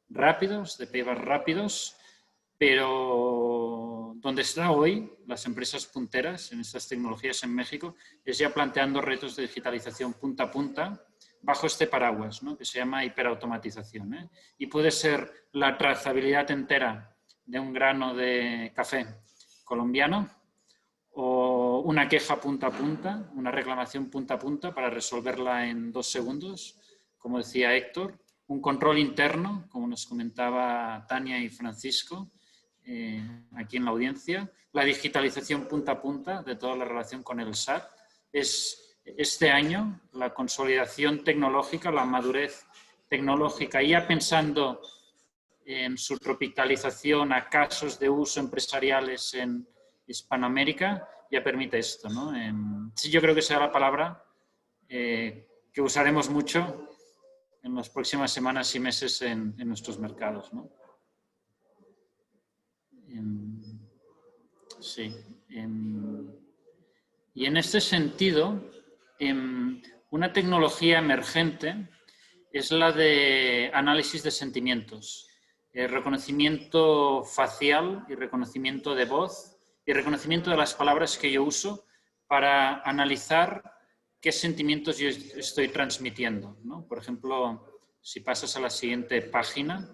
rápidos, de payback rápidos, pero donde está hoy las empresas punteras en estas tecnologías en México es ya planteando retos de digitalización punta a punta bajo este paraguas, ¿no? Que se llama hiperautomatización, y puede ser la trazabilidad entera de un grano de café colombiano o una queja punta a punta, una reclamación punta a punta para resolverla en 2 segundos, como decía Héctor, un control interno, como nos comentaba Tania y Francisco, aquí en la audiencia, la digitalización punta a punta de toda la relación con el SAT. Es este año la consolidación tecnológica, la madurez tecnológica, ya pensando en su tropicalización a casos de uso empresariales en Hispanoamérica, ya permite esto, ¿no? Sí, yo creo que será la palabra que usaremos mucho en las próximas semanas y meses en nuestros mercados, ¿no? Sí. Y en este sentido, una tecnología emergente es la de análisis de sentimientos, reconocimiento facial y reconocimiento de voz y reconocimiento de las palabras que yo uso para analizar qué sentimientos yo estoy transmitiendo, ¿no? Por ejemplo, si pasas a la siguiente página,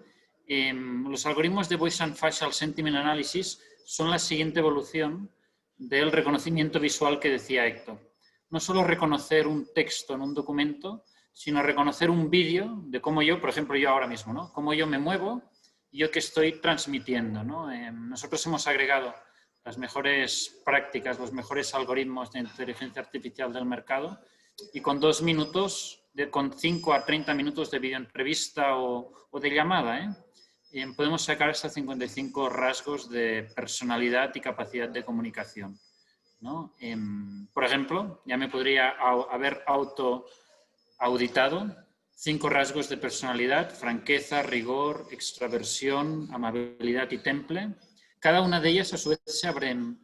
los algoritmos de Voice and Facial Sentiment Analysis son la siguiente evolución del reconocimiento visual que decía Héctor. No solo reconocer un texto en un documento, sino reconocer un vídeo de cómo yo, por ejemplo, yo ahora mismo, ¿no? Cómo yo me muevo y yo qué estoy transmitiendo, ¿no? Nosotros hemos agregado las mejores prácticas, los mejores algoritmos de inteligencia artificial del mercado y con 2 minutos, con 5 a 30 minutos de videoentrevista o de llamada, podemos sacar hasta 55 rasgos de personalidad y capacidad de comunicación, ¿no? Por ejemplo, ya me podría haber auditado 5 rasgos de personalidad: franqueza, rigor, extraversión, amabilidad y temple. Cada una de ellas a su vez se abre en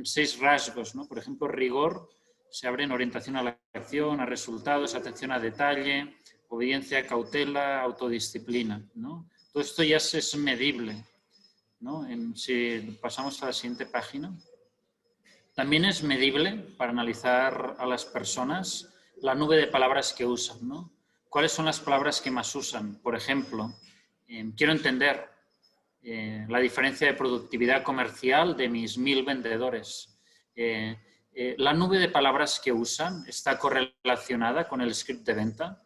6 rasgos, ¿no? Por ejemplo, rigor se abre en orientación a la acción, a resultados, atención a detalle, obediencia, cautela, autodisciplina, ¿no? Todo esto ya es medible, ¿no? Si pasamos a la siguiente página. También es medible para analizar a las personas la nube de palabras que usan, ¿no? ¿Cuáles son las palabras que más usan? Por ejemplo, quiero entender la diferencia de productividad comercial de mis 1000 vendedores. La nube de palabras que usan está correlacionada con el script de venta.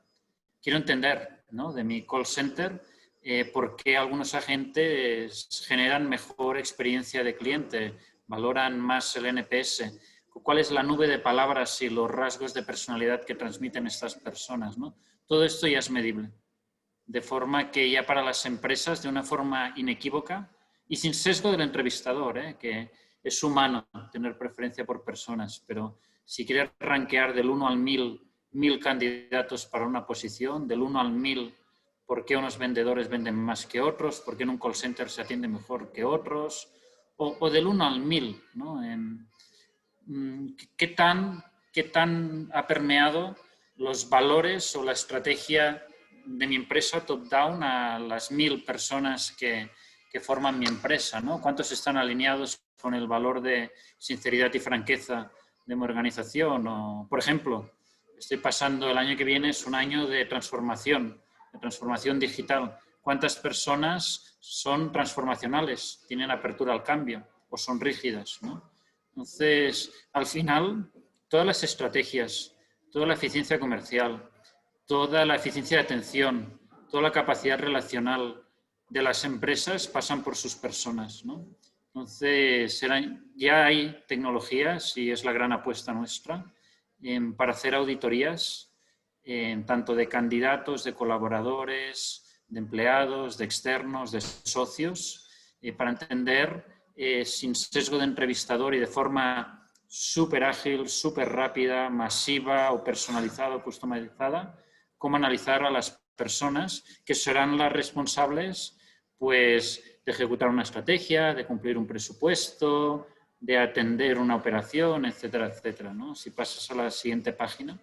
Quiero entender, ¿no?, de mi call center por qué algunos agentes generan mejor experiencia de cliente, valoran más el NPS. ¿Cuál es la nube de palabras y los rasgos de personalidad que transmiten estas personas, ¿no? Todo esto ya es medible. De forma que ya para las empresas, de una forma inequívoca y sin sesgo del entrevistador, que es humano tener preferencia por personas, pero si quieres rankear del 1 al 1000 candidatos para una posición, del 1 al 1000, ¿por qué unos vendedores venden más que otros? ¿Por qué en un call center se atiende mejor que otros? O del 1 al 1000, ¿no? ¿Qué tan ha permeado los valores o la estrategia de mi empresa top-down a las 1000 personas que forman mi empresa, ¿no? ¿Cuántos están alineados con el valor de sinceridad y franqueza de mi organización? O, por ejemplo, estoy pasando, el año que viene es un año de transformación digital. ¿Cuántas personas son transformacionales, tienen apertura al cambio o son rígidas, ¿no? Entonces, al final, todas las estrategias, toda la eficiencia comercial, toda la eficiencia de atención, toda la capacidad relacional de las empresas pasan por sus personas, ¿no? Entonces, ya hay tecnologías, y es la gran apuesta nuestra, para hacer auditorías, tanto de candidatos, de colaboradores, de empleados, de externos, de socios, para entender sin sesgo de entrevistador y de forma súper ágil, súper rápida, masiva o personalizada o customizada, cómo analizar a las personas que serán las responsables, pues, de ejecutar una estrategia, de cumplir un presupuesto, de atender una operación, etcétera, etcétera, ¿no? Si pasas a la siguiente página.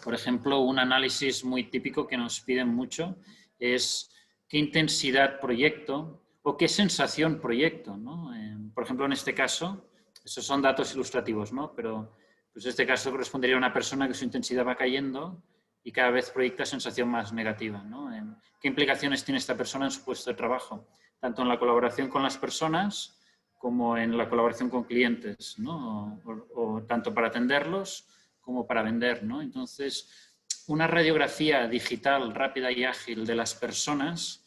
Por ejemplo, un análisis muy típico que nos piden mucho es qué intensidad proyecto o qué sensación proyecto, ¿no? Por ejemplo, en este caso, esos son datos ilustrativos, ¿no? Pero pues este caso correspondería a una persona que su intensidad va cayendo y cada vez proyecta sensación más negativa, ¿no? ¿Qué implicaciones tiene esta persona en su puesto de trabajo? Tanto en la colaboración con las personas como en la colaboración con clientes, ¿no? O tanto para atenderlos como para vender, ¿no? Entonces, una radiografía digital rápida y ágil de las personas,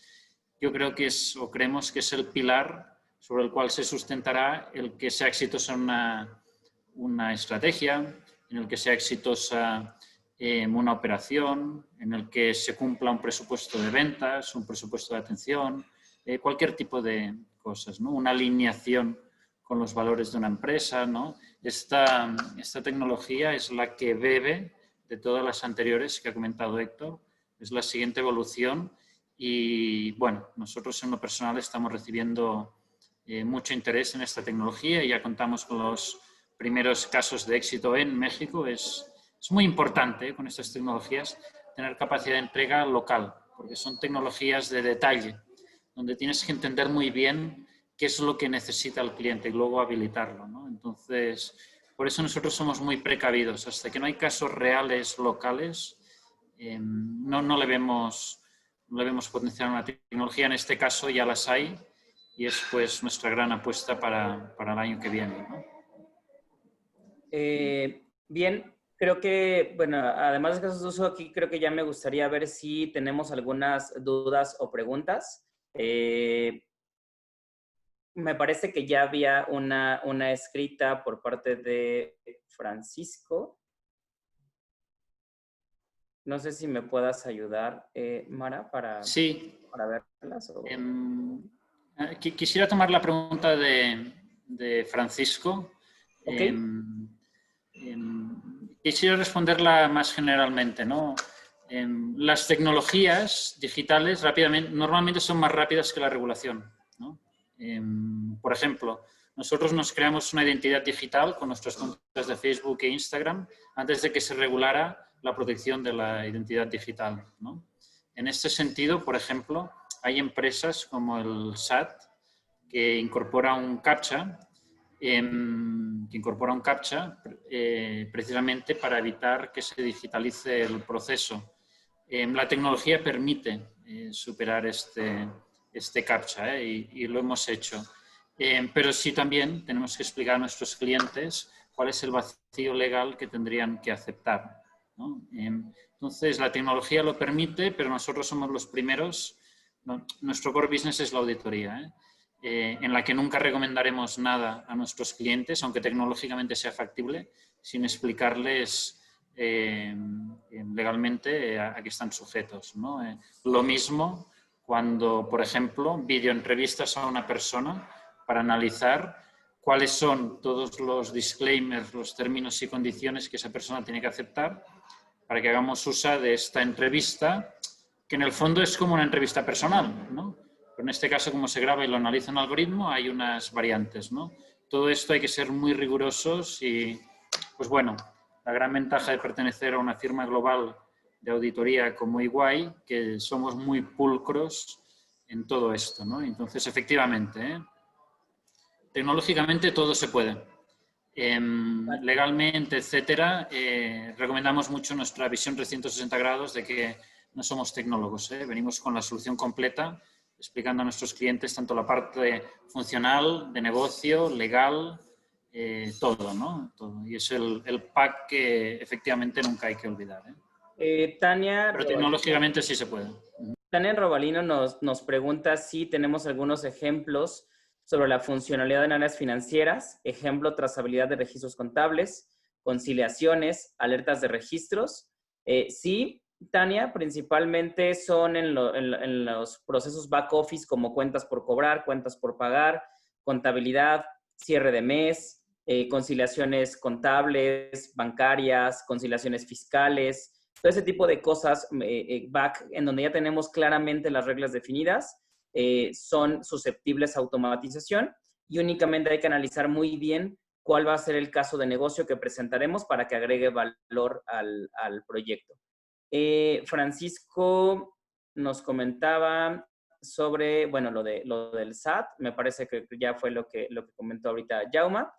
yo creo que creemos que es el pilar sobre el cual se sustentará el que sea exitosa una estrategia, en el que sea exitosa una operación, en el que se cumpla un presupuesto de ventas, un presupuesto de atención, cualquier tipo de cosas, ¿no? Una alineación con los valores de una empresa, ¿no? Esta tecnología es la que bebe de todas las anteriores que ha comentado Héctor, es la siguiente evolución y, bueno, nosotros en lo personal estamos recibiendo mucho interés en esta tecnología y ya contamos con los primeros casos de éxito en México. Es muy importante con estas tecnologías tener capacidad de entrega local, porque son tecnologías de detalle, donde tienes que entender muy bien qué es lo que necesita el cliente y luego habilitarlo, ¿no? Entonces, por eso nosotros somos muy precavidos. Hasta que no hay casos reales locales, no le vemos potencial a una tecnología. En este caso ya las hay y es pues nuestra gran apuesta para el año que viene, ¿no?
Bien, creo que, bueno, además de casos de uso, aquí creo que ya me gustaría ver si tenemos algunas dudas o preguntas. me parece que ya había una escrita por parte de Francisco. No sé si me puedas ayudar, Mara,
Sí.
para verlas. O...
Quisiera tomar la pregunta de Francisco.
Ok.
Quisiera responderla más generalmente, ¿no? Las tecnologías digitales normalmente son más rápidas que la regulación, ¿no? Por ejemplo, nosotros nos creamos una identidad digital con nuestras cuentas de Facebook e Instagram antes de que se regulara la protección de la identidad digital, ¿no? En este sentido, por ejemplo, hay empresas como el SAT que incorpora un CAPTCHA, precisamente para evitar que se digitalice el proceso. La tecnología permite superar este CAPTCHA, y lo hemos hecho. Pero sí también tenemos que explicar a nuestros clientes cuál es el vacío legal que tendrían que aceptar, ¿no? Entonces, la tecnología lo permite, pero nosotros somos los primeros. Nuestro core business es la auditoría, en la que nunca recomendaremos nada a nuestros clientes, aunque tecnológicamente sea factible, sin explicarles legalmente a qué están sujetos, ¿no? Lo mismo cuando, por ejemplo, videoentrevistas a una persona para analizar cuáles son todos los disclaimers, los términos y condiciones que esa persona tiene que aceptar para que hagamos uso de esta entrevista, que en el fondo es como una entrevista personal, ¿no? Pero en este caso, como se graba y lo analiza un algoritmo, hay unas variantes, ¿no? Todo esto hay que ser muy rigurosos y, pues bueno, la gran ventaja de pertenecer a una firma global de auditoría como EY, que somos muy pulcros en todo esto, ¿no? Entonces, efectivamente, tecnológicamente todo se puede. Legalmente, etcétera, recomendamos mucho nuestra visión 360 grados de que no somos tecnólogos, venimos con la solución completa, explicando a nuestros clientes tanto la parte funcional, de negocio, legal, todo, ¿no? Todo. Y es el pack que efectivamente nunca hay que olvidar.
Tania,
pero tecnológicamente sí se puede.
Tania Robalino nos pregunta si tenemos algunos ejemplos sobre la funcionalidad en áreas financieras, ejemplo, trazabilidad de registros contables, conciliaciones, alertas de registros. Sí, Tania, principalmente son en los procesos back office como cuentas por cobrar, cuentas por pagar, contabilidad, cierre de mes, conciliaciones contables, bancarias, conciliaciones fiscales, todo ese tipo de cosas back en donde ya tenemos claramente las reglas definidas. Son susceptibles a automatización y únicamente hay que analizar muy bien cuál va a ser el caso de negocio que presentaremos para que agregue valor al proyecto. Francisco nos comentaba sobre, bueno, lo del SAT, me parece que ya fue lo que comentó ahorita Jauma.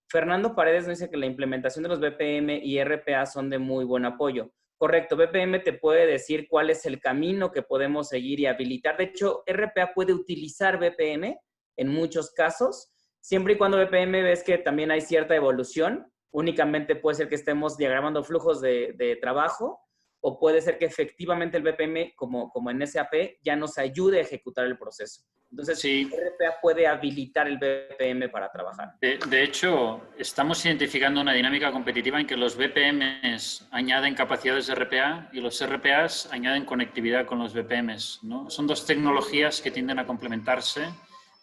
Fernando Paredes nos dice que la implementación de los BPM y RPA son de muy buen apoyo. Correcto, BPM te puede decir cuál es el camino que podemos seguir y habilitar. De hecho, RPA puede utilizar BPM en muchos casos, siempre y cuando BPM ves que también hay cierta evolución. Únicamente puede ser que estemos diagramando flujos de trabajo, o puede ser que efectivamente el BPM, como en SAP, ya nos ayude a ejecutar el proceso. Entonces, sí, RPA puede habilitar el BPM para trabajar.
De hecho, estamos identificando una dinámica competitiva en que los BPMs añaden capacidades de RPA y los RPAs añaden conectividad con los BPMs, ¿no? Son dos tecnologías que tienden a complementarse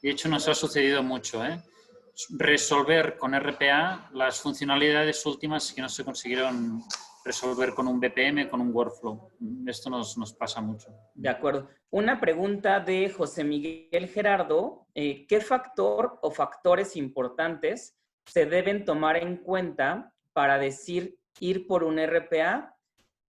y, de hecho, nos ha sucedido mucho, resolver con RPA las funcionalidades últimas que no se consiguieron resolver con un BPM, con un workflow. Esto nos pasa mucho.
De acuerdo. Una pregunta de José Miguel Gerardo. ¿Qué factor o factores importantes se deben tomar en cuenta para decir ir por un RPA,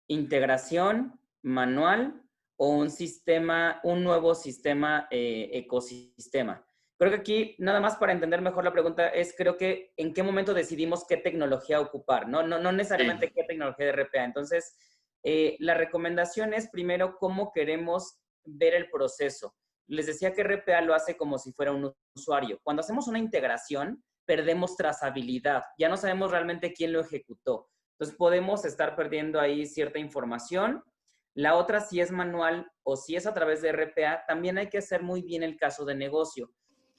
integración, manual o un nuevo sistema ecosistema? Creo que aquí, nada más para entender mejor la pregunta, creo que en qué momento decidimos qué tecnología ocupar, no necesariamente sí, qué tecnología de RPA. Entonces, la recomendación es primero cómo queremos ver el proceso. Les decía que RPA lo hace como si fuera un usuario. Cuando hacemos una integración, perdemos trazabilidad. Ya no sabemos realmente quién lo ejecutó. Entonces, podemos estar perdiendo ahí cierta información. La otra, si es manual o si es a través de RPA, también hay que hacer muy bien el caso de negocio.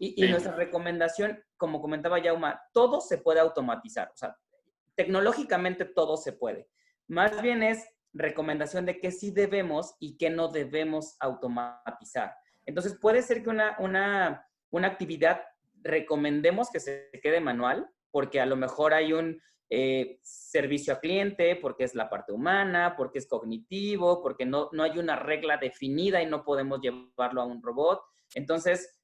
Y nuestra recomendación, como comentaba Yauma, todo se puede automatizar. O sea, tecnológicamente todo se puede. Más bien es recomendación de qué sí debemos y qué no debemos automatizar. Entonces, puede ser que una actividad recomendemos que se quede manual, porque a lo mejor hay un servicio a cliente, porque es la parte humana, porque es cognitivo, porque no hay una regla definida y no podemos llevarlo a un robot. Entonces,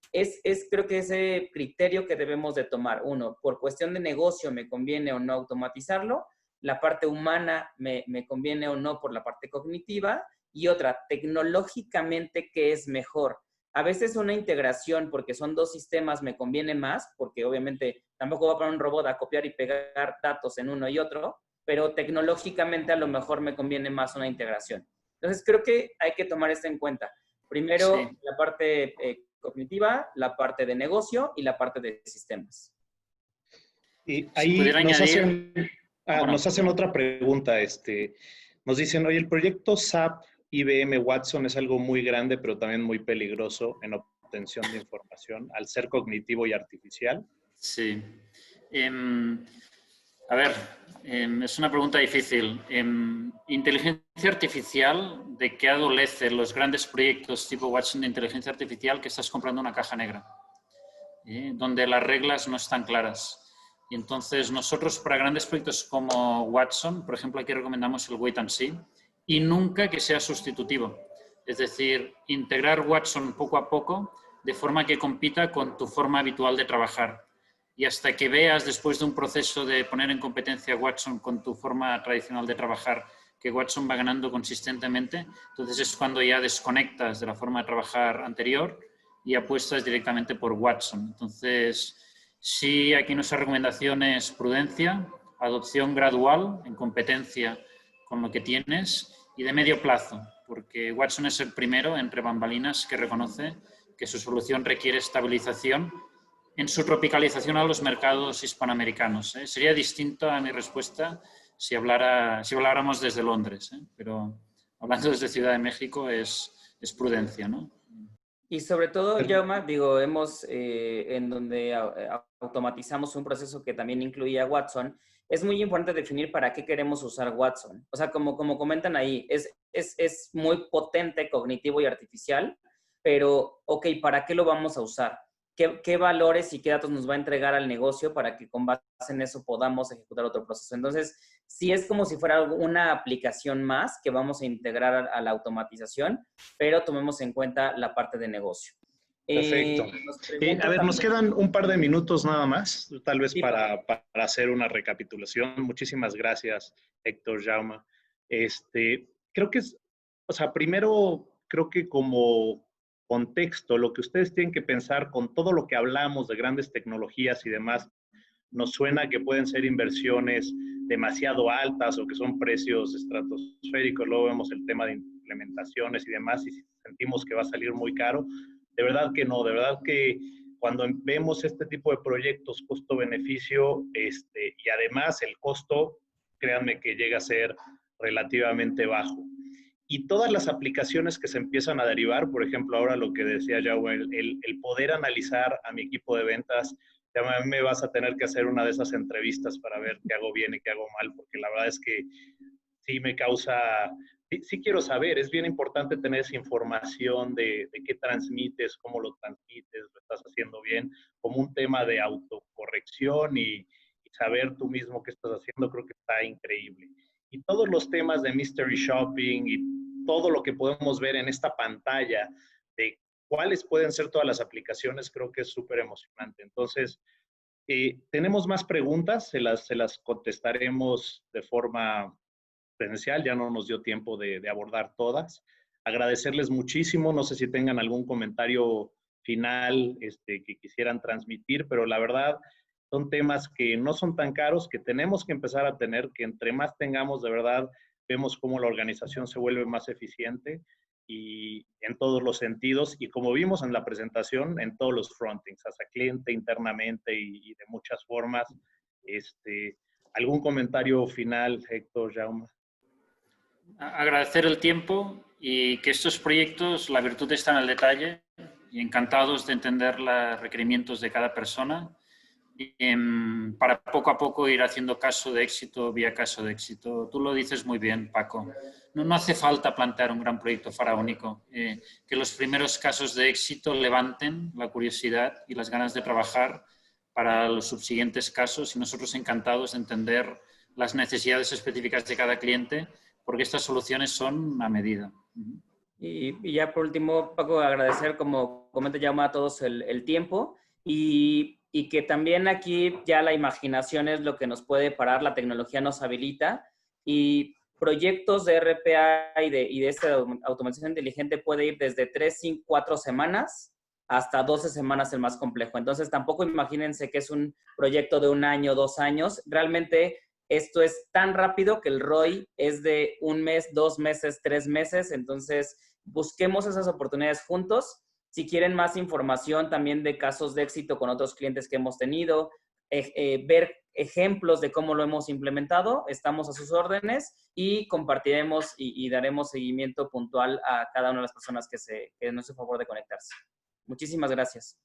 creo que ese criterio que debemos de tomar. Uno, por cuestión de negocio, ¿me conviene o no automatizarlo? La parte humana, ¿me conviene o no por la parte cognitiva? Y otra, tecnológicamente, ¿qué es mejor? A veces una integración, porque son dos sistemas, me conviene más, porque obviamente tampoco va a poner un robot a copiar y pegar datos en uno y otro, pero tecnológicamente a lo mejor me conviene más una integración. Entonces, creo que hay que tomar esto en cuenta. Primero, sí, la parte cognitiva, la parte de negocio y la parte de sistemas.
Y ahí nos hacen otra pregunta. Nos dicen, oye, el proyecto SAP IBM Watson es algo muy grande, pero también muy peligroso en obtención de información, al ser cognitivo y artificial.
Sí. A ver, es una pregunta difícil. Inteligencia artificial, ¿de qué adolecen los grandes proyectos tipo Watson de inteligencia artificial que estás comprando una caja negra? Donde las reglas no están claras. Y entonces nosotros para grandes proyectos como Watson, por ejemplo, aquí recomendamos el Wait and See, y nunca que sea sustitutivo. Es decir, integrar Watson poco a poco de forma que compita con tu forma habitual de trabajar. Y hasta que veas, después de un proceso de poner en competencia Watson con tu forma tradicional de trabajar, que Watson va ganando consistentemente, entonces es cuando ya desconectas de la forma de trabajar anterior y apuestas directamente por Watson. Entonces, sí, aquí nuestra recomendación es prudencia, adopción gradual en competencia con lo que tienes y de medio plazo, porque Watson es el primero entre bambalinas que reconoce que su solución requiere estabilización en su tropicalización a los mercados hispanoamericanos. Sería distinto a mi respuesta si habláramos desde Londres, pero hablando desde Ciudad de México es prudencia, ¿no?
Y sobre todo, Jaume, digo, en donde automatizamos un proceso que también incluía Watson, es muy importante definir para qué queremos usar Watson. O sea, como comentan ahí, es muy potente, cognitivo y artificial, pero, ok, ¿para qué lo vamos a usar? ¿Qué valores y qué datos nos va a entregar al negocio para que con base en eso podamos ejecutar otro proceso? Entonces, sí es como si fuera una aplicación más que vamos a integrar a la automatización, pero tomemos en cuenta la parte de negocio.
Perfecto. A ver, nos quedan un par de minutos nada más, tal vez sí, para hacer una recapitulación. Muchísimas gracias, Héctor, Jaume. Creo que primero, creo que como contexto, lo que ustedes tienen que pensar con todo lo que hablamos de grandes tecnologías y demás, nos suena que pueden ser inversiones demasiado altas o que son precios estratosféricos. Luego vemos el tema de implementaciones y demás y sentimos que va a salir muy caro. De verdad que no, de verdad que cuando vemos este tipo de proyectos costo-beneficio y además el costo, créanme que llega a ser relativamente bajo. Y todas las aplicaciones que se empiezan a derivar, por ejemplo, ahora lo que decía Yao, el poder analizar a mi equipo de ventas, ya me vas a tener que hacer una de esas entrevistas para ver qué hago bien y qué hago mal, porque la verdad es que sí me causa, sí quiero saber, es bien importante tener esa información de qué transmites, cómo lo transmites, lo estás haciendo bien, como un tema de autocorrección y saber tú mismo qué estás haciendo, creo que está increíble. Y todos los temas de Mystery Shopping y todo lo que podemos ver en esta pantalla de cuáles pueden ser todas las aplicaciones, creo que es súper emocionante. Entonces, tenemos más preguntas, se las contestaremos de forma presencial, ya no nos dio tiempo de abordar todas. Agradecerles muchísimo, no sé si tengan algún comentario final que quisieran transmitir, pero la verdad son temas que no son tan caros, que tenemos que empezar a tener, que entre más tengamos, de verdad, vemos cómo la organización se vuelve más eficiente y en todos los sentidos, y como vimos en la presentación, en todos los frontings, hasta cliente, internamente y de muchas formas. ¿Algún comentario final, Héctor, Jaume?
Agradecer el tiempo y que estos proyectos, la virtud está en el detalle y encantados de entender los requerimientos de cada persona para poco a poco ir haciendo caso de éxito vía caso de éxito. Tú lo dices muy bien, Paco. No hace falta plantear un gran proyecto faraónico. Que los primeros casos de éxito levanten la curiosidad y las ganas de trabajar para los subsiguientes casos, y nosotros encantados de entender las necesidades específicas de cada cliente, porque estas soluciones son a medida.
Y ya por último, Paco, agradecer, como comenta Jaume, a todos el tiempo y que también aquí ya la imaginación es lo que nos puede parar, la tecnología nos habilita y proyectos de RPA y de esta automatización inteligente puede ir desde 3, 5, 4 semanas hasta 12 semanas el más complejo. Entonces tampoco imagínense que es un proyecto de 1 año, 2 años. Realmente esto es tan rápido que el ROI es de 1 mes, 2 meses, 3 meses. Entonces busquemos esas oportunidades juntos. Si quieren más información también de casos de éxito con otros clientes que hemos tenido, ver ejemplos de cómo lo hemos implementado, estamos a sus órdenes y compartiremos y daremos seguimiento puntual a cada una de las personas que nos hizo favor de conectarse. Muchísimas gracias.